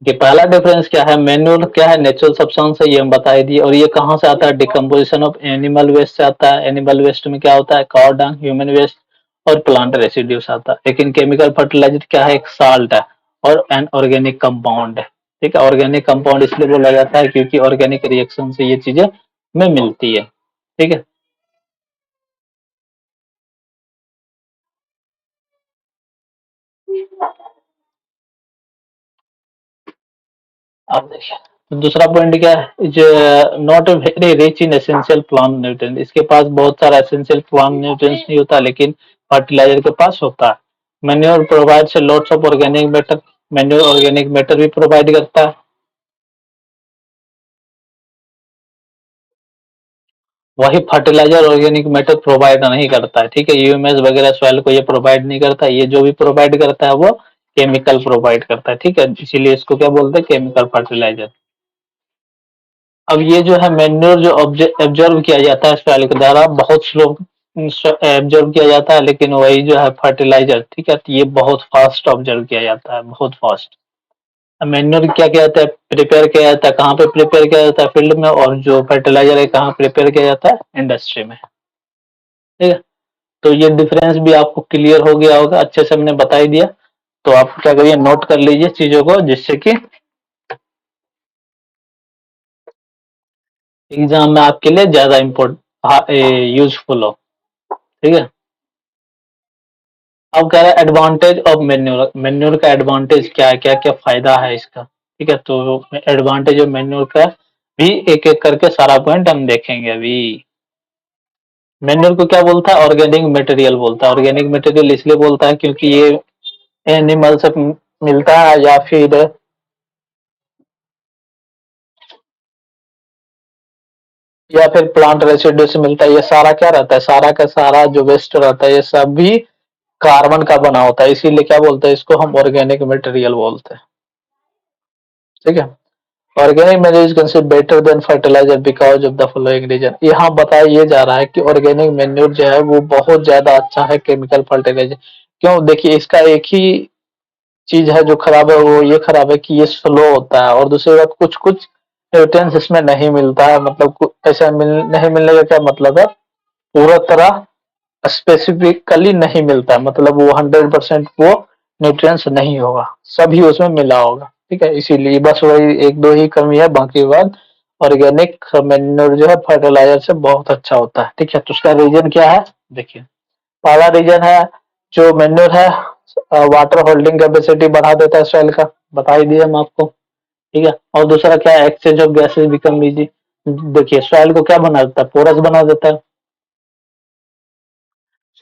कि पहला डिफरेंस क्या है। मैन्योर क्या है, नेचुरल सब्सटेंस है, ये हम बता ही दिए। और ये कहाँ से आता है, डिकम्पोजिशन ऑफ एनिमल वेस्ट से आता है। एनिमल वेस्ट में क्या होता है, काव डंग, ह्यूमन वेस्ट और प्लांट रेसिड्यू से आता है। लेकिन केमिकल फर्टिलाइजर क्या है, एक साल्ट है और एन ऑर्गेनिक कंपाउंड है, ठीक है। ऑर्गेनिक कंपाउंड इसलिए बोला जाता है क्योंकि ऑर्गेनिक रिएक्शन से ये चीजें में मिलती है, ठीक है। अब देखिए तो दूसरा पॉइंट क्या है, जो not very rich in essential plant nutrient. इसके पास बहुत सारा एसेंशियल प्लांट न्यूट्रिएंट्स नहीं होता, लेकिन फर्टिलाइजर के पास होता है। Manure provides lots of organic matter. Manure organic matter भी प्रोवाइड करता है। वही फर्टिलाइजर ऑर्गेनिक मैटर प्रोवाइड नहीं करता है, ठीक है। यूएमएस वगैरह सॉइल को ये प्रोवाइड नहीं करता है। ये जो भी प्रोवाइड करता है वो केमिकल प्रोवाइड करता है, ठीक है। इसीलिए इसको क्या बोलते हैं, केमिकल फर्टिलाइजर। अब ये जो है मैन्योर जो एब्जॉर्ब किया जाता है सॉइल के द्वारा, बहुत स्लो एब्जॉर्ब किया जाता है। लेकिन वही जो है फर्टिलाइजर, ठीक है, तो ये बहुत फास्ट ऑब्जर्व किया जाता है, बहुत फास्ट। मैन्योर क्या किया जाता है, प्रिपेयर किया जाता है, कहाँ पे प्रिपेयर किया जाता है, फील्ड में। और जो फर्टिलाइजर है कहाँ प्रिपेयर किया जाता है, इंडस्ट्री में, ठीक है। तो ये डिफरेंस भी आपको क्लियर हो गया होगा, अच्छे से हमने बता ही दिया। तो आप क्या करिए, नोट कर लीजिए चीजों को, जिससे कि एग्जाम में आपके लिए ज्यादा इम्पोर्ट यूजफुल हो, ठीक है। अब कह रहा है एडवांटेज ऑफ मेन्योर। मेन्योर का एडवांटेज क्या है, क्या क्या फायदा है इसका, ठीक है। तो एडवांटेज ऑफ मेन्योर का भी एक एक करके सारा पॉइंट हम देखेंगे अभी। मेन्योर को क्या बोलता है, ऑर्गेनिक मटेरियल बोलता है। ऑर्गेनिक मटेरियल इसलिए बोलता है क्योंकि ये एनिमल से मिलता है या फिर प्लांट रेसिड्यू से मिलता है। ये सारा क्या रहता है, सारा का सारा जो वेस्ट रहता है ये सब भी कार्बन का बना होता है। इसीलिए क्या बोलते हैं इसको, हम ऑर्गेनिक मटेरियल बोलते हैं, ठीक है। Organic manure is considered better than fertilizer because of the following reason. यहाँ बताया ये जा रहा है कि ऑर्गेनिक मैन्योर जो है वो बहुत ज्यादा अच्छा है केमिकल फर्टिलाइजर। क्यों, देखिए इसका एक ही चीज है जो खराब है, वो ये खराब है कि ये स्लो होता है। और दूसरी बात, कुछ कुछ न्यूट्रिएंट्स इसमें नहीं मिलता है। मतलब ऐसा नहीं मिलने का क्या मतलब है, पूरा तरह स्पेसिफिकली नहीं मिलता है। मतलब वो 100% वो न्यूट्रिएंट्स नहीं होगा, सभी उसमें मिला होगा, ठीक है। इसीलिए बस वही एक दो ही कमी है, बाकी बाद ऑर्गेनिक मैन्योर जो है फर्टिलाइजर से बहुत अच्छा होता है, ठीक है। तो उसका रीजन क्या है, देखिए पहला रीजन है जो मैन्योर है वाटर होल्डिंग कैपेसिटी बढ़ा देता है सॉइल का, बता ही दिया हम आपको, ठीक है। और दूसरा क्या है, exchange of gases become easy. देखिए सॉइल को क्या बना देता है, पोरस बना देता है।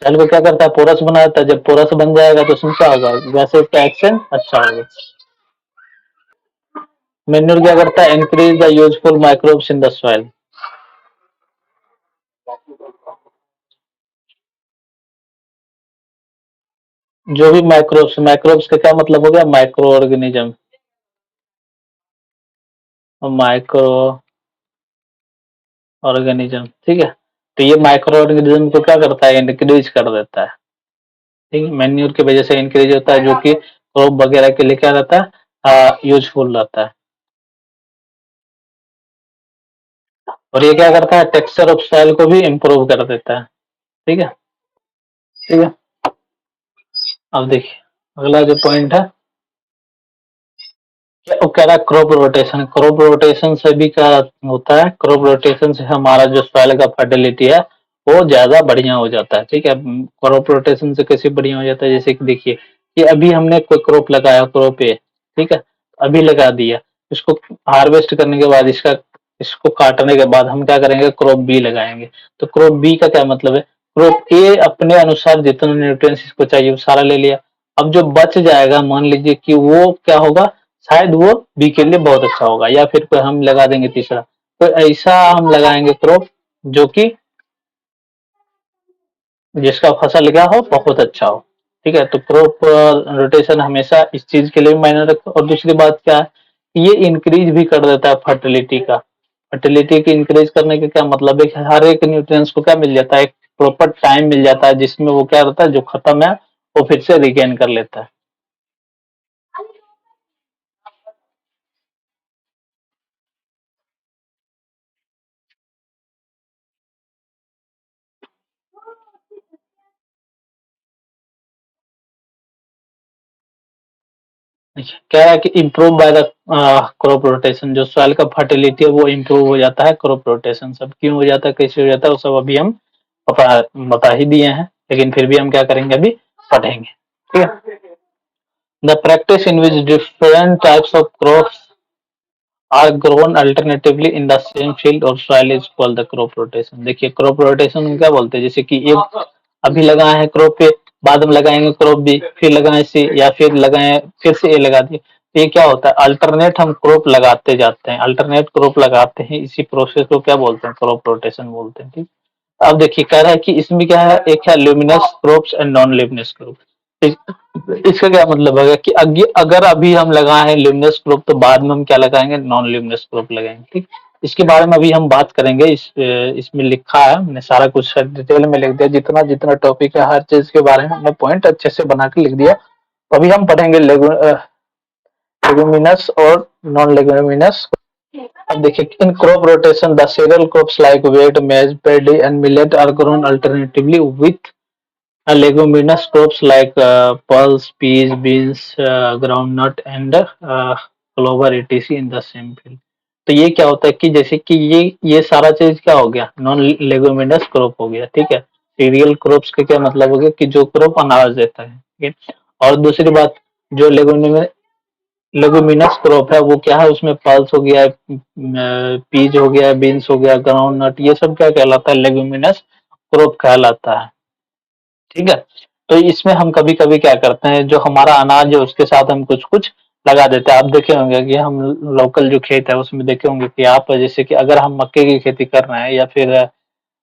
सॉइल को क्या करता है, पोरस बना देता है। जब पोरस बन जाएगा तो उसमें क्या होगा, गैसेज का एक्सचेंज अच्छा होगा। मैन्योर क्या करता है, increase the useful microbes in the soil. जो भी माइक्रोब्स, माइक्रोब्स का क्या मतलब हो गया, माइक्रो ऑर्गेनिज्म, माइक्रो ऑर्गेनिज्म, ठीक है। तो ये माइक्रो ऑर्गेनिज्म को क्या करता है, इंक्रीज कर देता है, ठीक है। मैन्योर की वजह से इंक्रीज होता है, जो कि क्रॉप वगैरह के लिए क्या रहता है, यूजफुल रहता है। और ये क्या करता है, टेक्सचर ऑफ सॉइल को भी इम्प्रूव कर देता है, ठीक है, ठीक है। अब देखिए अगला जो पॉइंट है, वो कह रहा है क्रॉप रोटेशन। क्रॉप रोटेशन से भी क्या होता है, क्रॉप रोटेशन से हमारा जो सॉइल का फर्टिलिटी है वो ज्यादा बढ़िया हो जाता है, ठीक है। क्रॉप रोटेशन से कैसे बढ़िया हो जाता है, जैसे कि देखिए कि अभी हमने कोई क्रॉप लगाया, क्रॉप ए, ठीक है, अभी लगा दिया, इसको हार्वेस्ट करने के बाद इसको काटने के बाद हम क्या करेंगे, क्रॉप बी लगाएंगे। तो क्रॉप बी का क्या मतलब है, क्रॉप ए अपने अनुसार जितना न्यूट्रिएंट्स इसको चाहिए वो सारा ले लिया। अब जो बच जाएगा मान लीजिए कि वो क्या होगा, शायद वो बी के लिए बहुत अच्छा होगा, या फिर कोई हम लगा देंगे तीसरा, तो ऐसा हम लगाएंगे क्रॉप जो कि जिसका फसल क्या हो, बहुत अच्छा हो, ठीक है। तो क्रॉप रोटेशन हमेशा इस चीज के लिए मायने रखता है। और दूसरी बात क्या है, ये इंक्रीज भी कर देता है फर्टिलिटी का। फर्टिलिटी की इंक्रीज करने का क्या मतलब है कि हर एक न्यूट्रिएंट्स को क्या मिल जाता है, एक प्रॉपर टाइम मिल जाता है जिसमें वो क्या रहता है, जो खत्म है वो फिर से रिगेन कर लेता है। कह रहा है कि improve by the crop rotation, जो सॉइल का फर्टिलिटी है वो इम्प्रूव हो जाता है क्रॉप रोटेशन। सब क्यों हो जाता है, कैसे हो जाता है, वो सब अभी हम बता बता ही दिए हैं, लेकिन फिर भी हम क्या करेंगे, अभी पढ़ेंगे, ठीक है। The practice in which different types of crops are grown alternatively in the same field और soil is called the crop rotation. देखिए क्रॉप रोटेशन क्या बोलते हैं, जैसे कि एक अभी लगाए हैं क्रॉप पे, बाद में लगाएंगे क्रॉप बी, फिर लगाए सी, या फिर लगाए फिर से ए लगा दिए, तो ये क्या होता है, अल्टरनेट हम क्रॉप लगाते जाते हैं, अल्टरनेट क्रॉप लगाते हैं, इसी प्रोसेस को क्या बोलते हैं, क्रॉप रोटेशन बोलते हैं, ठीक। अब देखिए कह रहा है कि इसमें क्या है, एक है luminous crops and non luminous crop. इसका क्या मतलब है कि अगर अभी हम लगाए हैं ल्यूमिनस क्रॉप तो बाद में हम क्या लगाएंगे, नॉन ल्यूमिनस क्रॉप लगाएंगे, ठीक। इसके बारे में अभी हम बात करेंगे। इसमें लिखा है, मैंने सारा कुछ डिटेल में लिख दिया, जितना जितना टॉपिक है हर चीज के बारे में हमने पॉइंट अच्छे से बना के लिख दिया। तो अभी हम पढ़ेंगे लेगुमिनस और नॉन लेगुमिनस। अब देखिए in crop rotation the cereal crops like wheat, maize, paddy and millet are grown alternatively with leguminous crops like pulse, peas, beans, groundnut and clover etc in the same field। तो ये क्या होता है कि जैसे कि ये सारा चीज क्या हो गया, नॉन लेगुमिनस क्रॉप हो गया, ठीक है। सीरियल क्रॉप्स का क्या मतलब हो गया कि जो क्रॉप अनाज देता है, ठीक है। और दूसरी बात, जो लेगुमिनस क्रॉप है वो क्या है, उसमें पल्स हो गया, पीज हो गया, बीन्स हो गया, ग्राउंड नट, ये सब क्या कहलाता है, लेगुमिनस क्रॉप कहलाता है, ठीक है। तो इसमें हम कभी कभी क्या करते हैं, जो हमारा अनाज है उसके साथ हम कुछ कुछ लगा देते हैं। आप देखे होंगे कि हम लोकल जो खेत है उसमें देखे होंगे कि आप जैसे कि अगर हम मक्के की खेती कर रहे हैं या फिर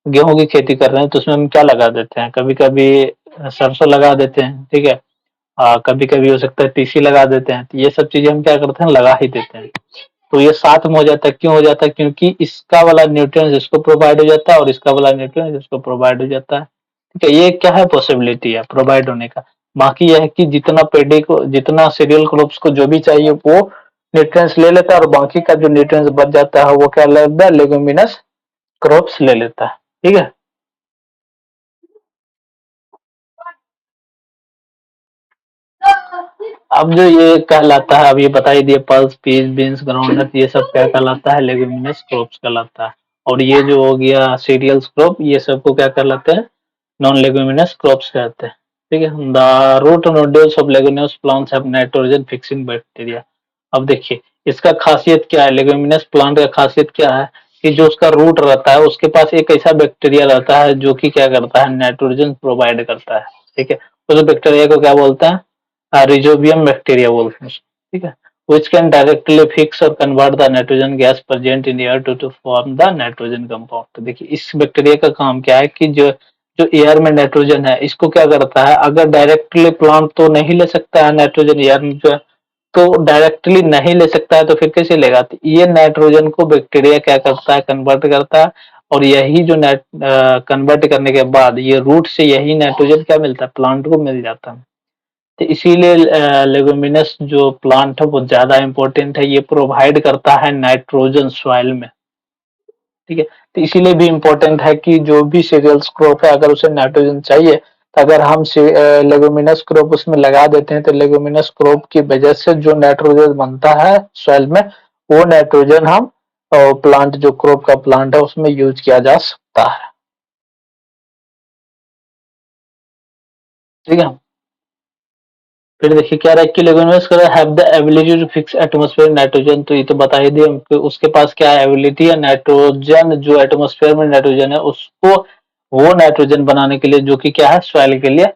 गेहूं की खेती कर रहे हैं तो उसमें हम क्या लगा देते हैं, कभी कभी सरसों लगा देते हैं, ठीक है। कभी कभी हो सकता है तीसी लगा देते हैं, तो ये सब चीजें हम क्या करते हैं, लगा ही देते हैं। तो ये साथ में हो जाता है, क्यों हो जाता है, क्योंकि इसका वाला न्यूट्रिएंट्स इसको प्रोवाइड हो जाता है और इसका वाला न्यूट्रिएंट्स इसको प्रोवाइड हो जाता है, ठीक है। ये क्या है, पॉसिबिलिटी है प्रोवाइड होने का। बाकी यह है कि जितना पेडी को, जितना सीरियल क्रॉप्स को जो भी चाहिए वो न्यूट्रिएंट्स ले लेता है, और बाकी का जो न्यूट्रिएंट्स बच जाता है वो क्या लेता है, लेगुमिनस क्रॉप्स ले लेता है, ठीक है। अब जो ये कहलाता है, अब ये बता ही दिए, पल्स, पीस, बीन्स, ग्राउंडनट, ये सब क्या कहलाता है? लेग्यूमिनस क्रॉप्स कहलाता है। और ये जो हो गया सीरियल्स क्रॉप, ये सबको क्या कहलाते हैं? नॉन लेग्यूमिनस क्रॉप्स कहते हैं। ठीक है। The root nodules of leguminous plants have nitrogen fixing bacteria. अब देखिए इसका खासियत क्या है, लेग्यूमिनस प्लांट का खासियत क्या है कि जो उसका रूट रहता है उसके पास एक ऐसा बैक्टीरिया रहता है जो कि क्या करता है? नाइट्रोजन प्रोवाइड करता है। ठीक है। उस बैक्टीरिया को क्या बोलते हैं? रिजोबियम बैक्टीरिया बोलते हैं उसको। ठीक है। which can directly fix or convert the nitrogen gas present in air to form the nitrogen compound। तो देखिए इस बैक्टीरिया का काम क्या है कि जो जो एयर में नाइट्रोजन है इसको क्या करता है, अगर डायरेक्टली प्लांट तो नहीं ले सकता है नाइट्रोजन एयर में जो है, तो डायरेक्टली नहीं ले सकता है तो फिर कैसे लेगा? तो ये नाइट्रोजन को बैक्टीरिया क्या करता है? कन्वर्ट करता है। और यही जो कन्वर्ट करने के बाद ये रूट से यही नाइट्रोजन क्या मिलता है? प्लांट को मिल जाता है। तो इसीलिए लेगुमिनस जो प्लांट है वो ज्यादा इम्पोर्टेंट है, ये प्रोवाइड करता है नाइट्रोजन सॉइल में। ठीक है। तो इसीलिए भी इम्पोर्टेंट है कि जो भी सीरियल्स क्रॉप है अगर उसे नाइट्रोजन चाहिए, तो अगर हम लेगुमिनस क्रॉप उसमें लगा देते हैं तो लेगुमिनस क्रॉप की वजह से जो नाइट्रोजन बनता है सॉइल में, वो नाइट्रोजन हम प्लांट जो क्रॉप का प्लांट है उसमें यूज किया जा सकता है। ठीक है। फिर देखिए क्या रहा है कि leguminous have the ability to fix atmosphere nitrogen. तो ये तो बता ही दिए हमको, उसके पास क्या है? एबिलिटी है नाइट्रोजन, जो एटमॉस्फेयर में नाइट्रोजन है उसको वो नाइट्रोजन बनाने के लिए जो कि क्या है? सॉइल के लिए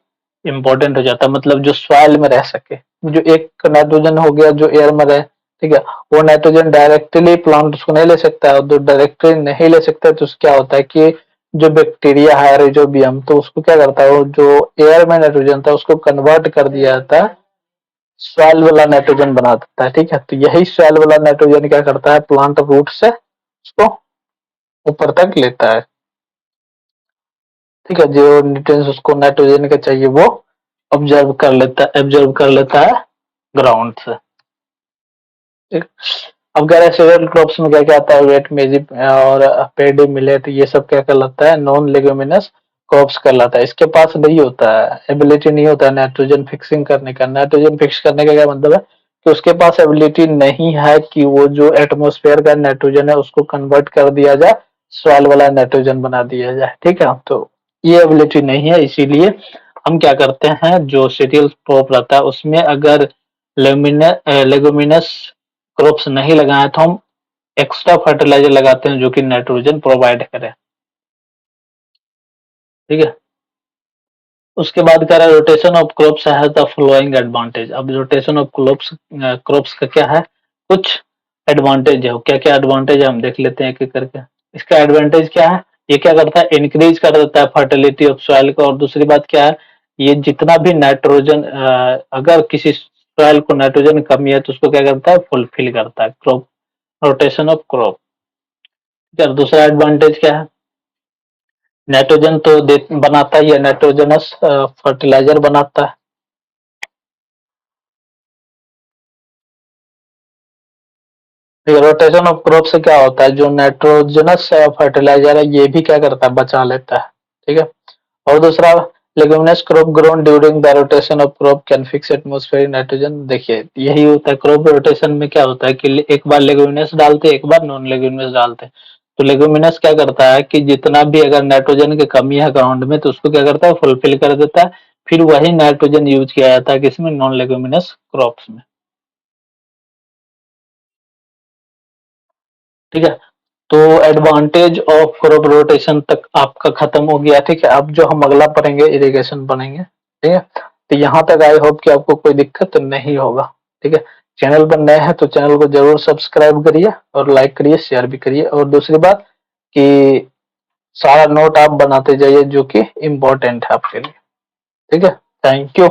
इंपॉर्टेंट हो जाता है, मतलब जो सॉइल में रह सके। जो एक नाइट्रोजन हो गया जो एयर में रहे, ठीक है, वो नाइट्रोजन डायरेक्टली प्लांट उसको नहीं ले सकता है, और जो डायरेक्टली नहीं ले सकता है तो क्या होता है कि जो बैक्टीरिया है रिजोबियम, तो उसको क्या करता है, वो जो एयर में नाइट्रोजन था उसको कन्वर्ट कर दिया जाता है, सॉइल वाला नाइट्रोजन बना देता है। ठीक है। तो यही सॉइल वाला नाइट्रोजन क्या करता है? प्लांट रूट से उसको ऊपर तक लेता है। ठीक है। जो न्यूट्रिएंट्स उसको नाइट्रोजन के चाहिए वो ऑब्जर्व कर लेता है ग्राउंड से। ठीक। अब कह रहे हैं सीरियल क्रॉप्स में क्या क्या आता है? वेट, मेजी और पेडी, मिलेट, ये सब क्या कहलाता है? नॉन लेग्यूमिनस क्रॉप्स कहलाता है। इसके पास नहीं होता है, एबिलिटी नहीं होता है नाइट्रोजन फिक्सिंग करने का। नाइट्रोजन फिक्स करने का क्या मतलब है कि उसके पास एबिलिटी नहीं है कि वो जो एटमॉस्फेयर का नाइट्रोजन है उसको कन्वर्ट कर दिया जाए, सॉइल वाला नाइट्रोजन बना दिया जाए। ठीक है। तो ये एबिलिटी नहीं है, इसीलिए हम क्या करते हैं, जो सीरियल क्रॉप रहता है उसमें अगर लेगुमिनस क्रॉप्स नहीं लगाए तो हम एक्स्ट्रा फर्टिलाइजर लगाते हैं जो कि नाइट्रोजन प्रोवाइड करे। ठीक है। उसके बाद कह रहा है rotation of crops has the following advantage. अब रोटेशन ऑफ क्रॉप्स का क्या है? कुछ एडवांटेज है। क्या क्या एडवांटेज है हम देख लेते हैं एक एक करके। इसका एडवांटेज क्या है? ये क्या करता है? इंक्रीज कर देता है फर्टिलिटी ऑफ सॉइल को। और दूसरी बात क्या है? ये जितना भी नाइट्रोजन, अगर किसी सॉइल को नाइट्रोजन कमी है तो उसको क्या करता है? फुलफिल करता है क्रॉप, रोटेशन ऑफ क्रॉप। दूसरा एडवांटेज क्या है? नाइट्रोजन तो बनाता ही है, नाइट्रोजनस फर्टिलाइजर बनाता है। रोटेशन ऑफ क्रॉप से क्या होता है? जो नाइट्रोजनस फर्टिलाइजर है ये भी क्या करता है? बचा लेता है। ठीक है। और दूसरा, leguminous crop grown during the rotation of crop can fix atmospheric nitrogen. देखिए यही होता है क्रॉप रोटेशन में, क्या होता है कि एक बार लेग्यूमिनस डालते हैं, एक बार नॉन लेग्यूमिनस डालते हैं। तो लेग्यूमिनस क्या करता है कि जितना भी अगर नाइट्रोजन की कमी है ग्राउंड में तो उसको क्या करता है? फुलफिल कर देता है। फिर वही नाइट्रोजन यूज किया जाता है किसमें? नॉन लेग्यूमिनस क्रॉप्स में। ठीक है। तो एडवांटेज ऑफ क्रॉप रोटेशन तक आपका खत्म हो गया। ठीक है। अब जो हम अगला पढ़ेंगे इरिगेशन पढ़ेंगे। ठीक है। तो यहाँ तक आई होप कि आपको कोई दिक्कत नहीं होगा। ठीक है। चैनल पर नए हैं तो चैनल को जरूर सब्सक्राइब करिए और लाइक करिए, शेयर भी करिए। और दूसरी बात कि सारा नोट आप बनाते जाइए जो कि इम्पोर्टेंट है आपके लिए। ठीक है। Thank you.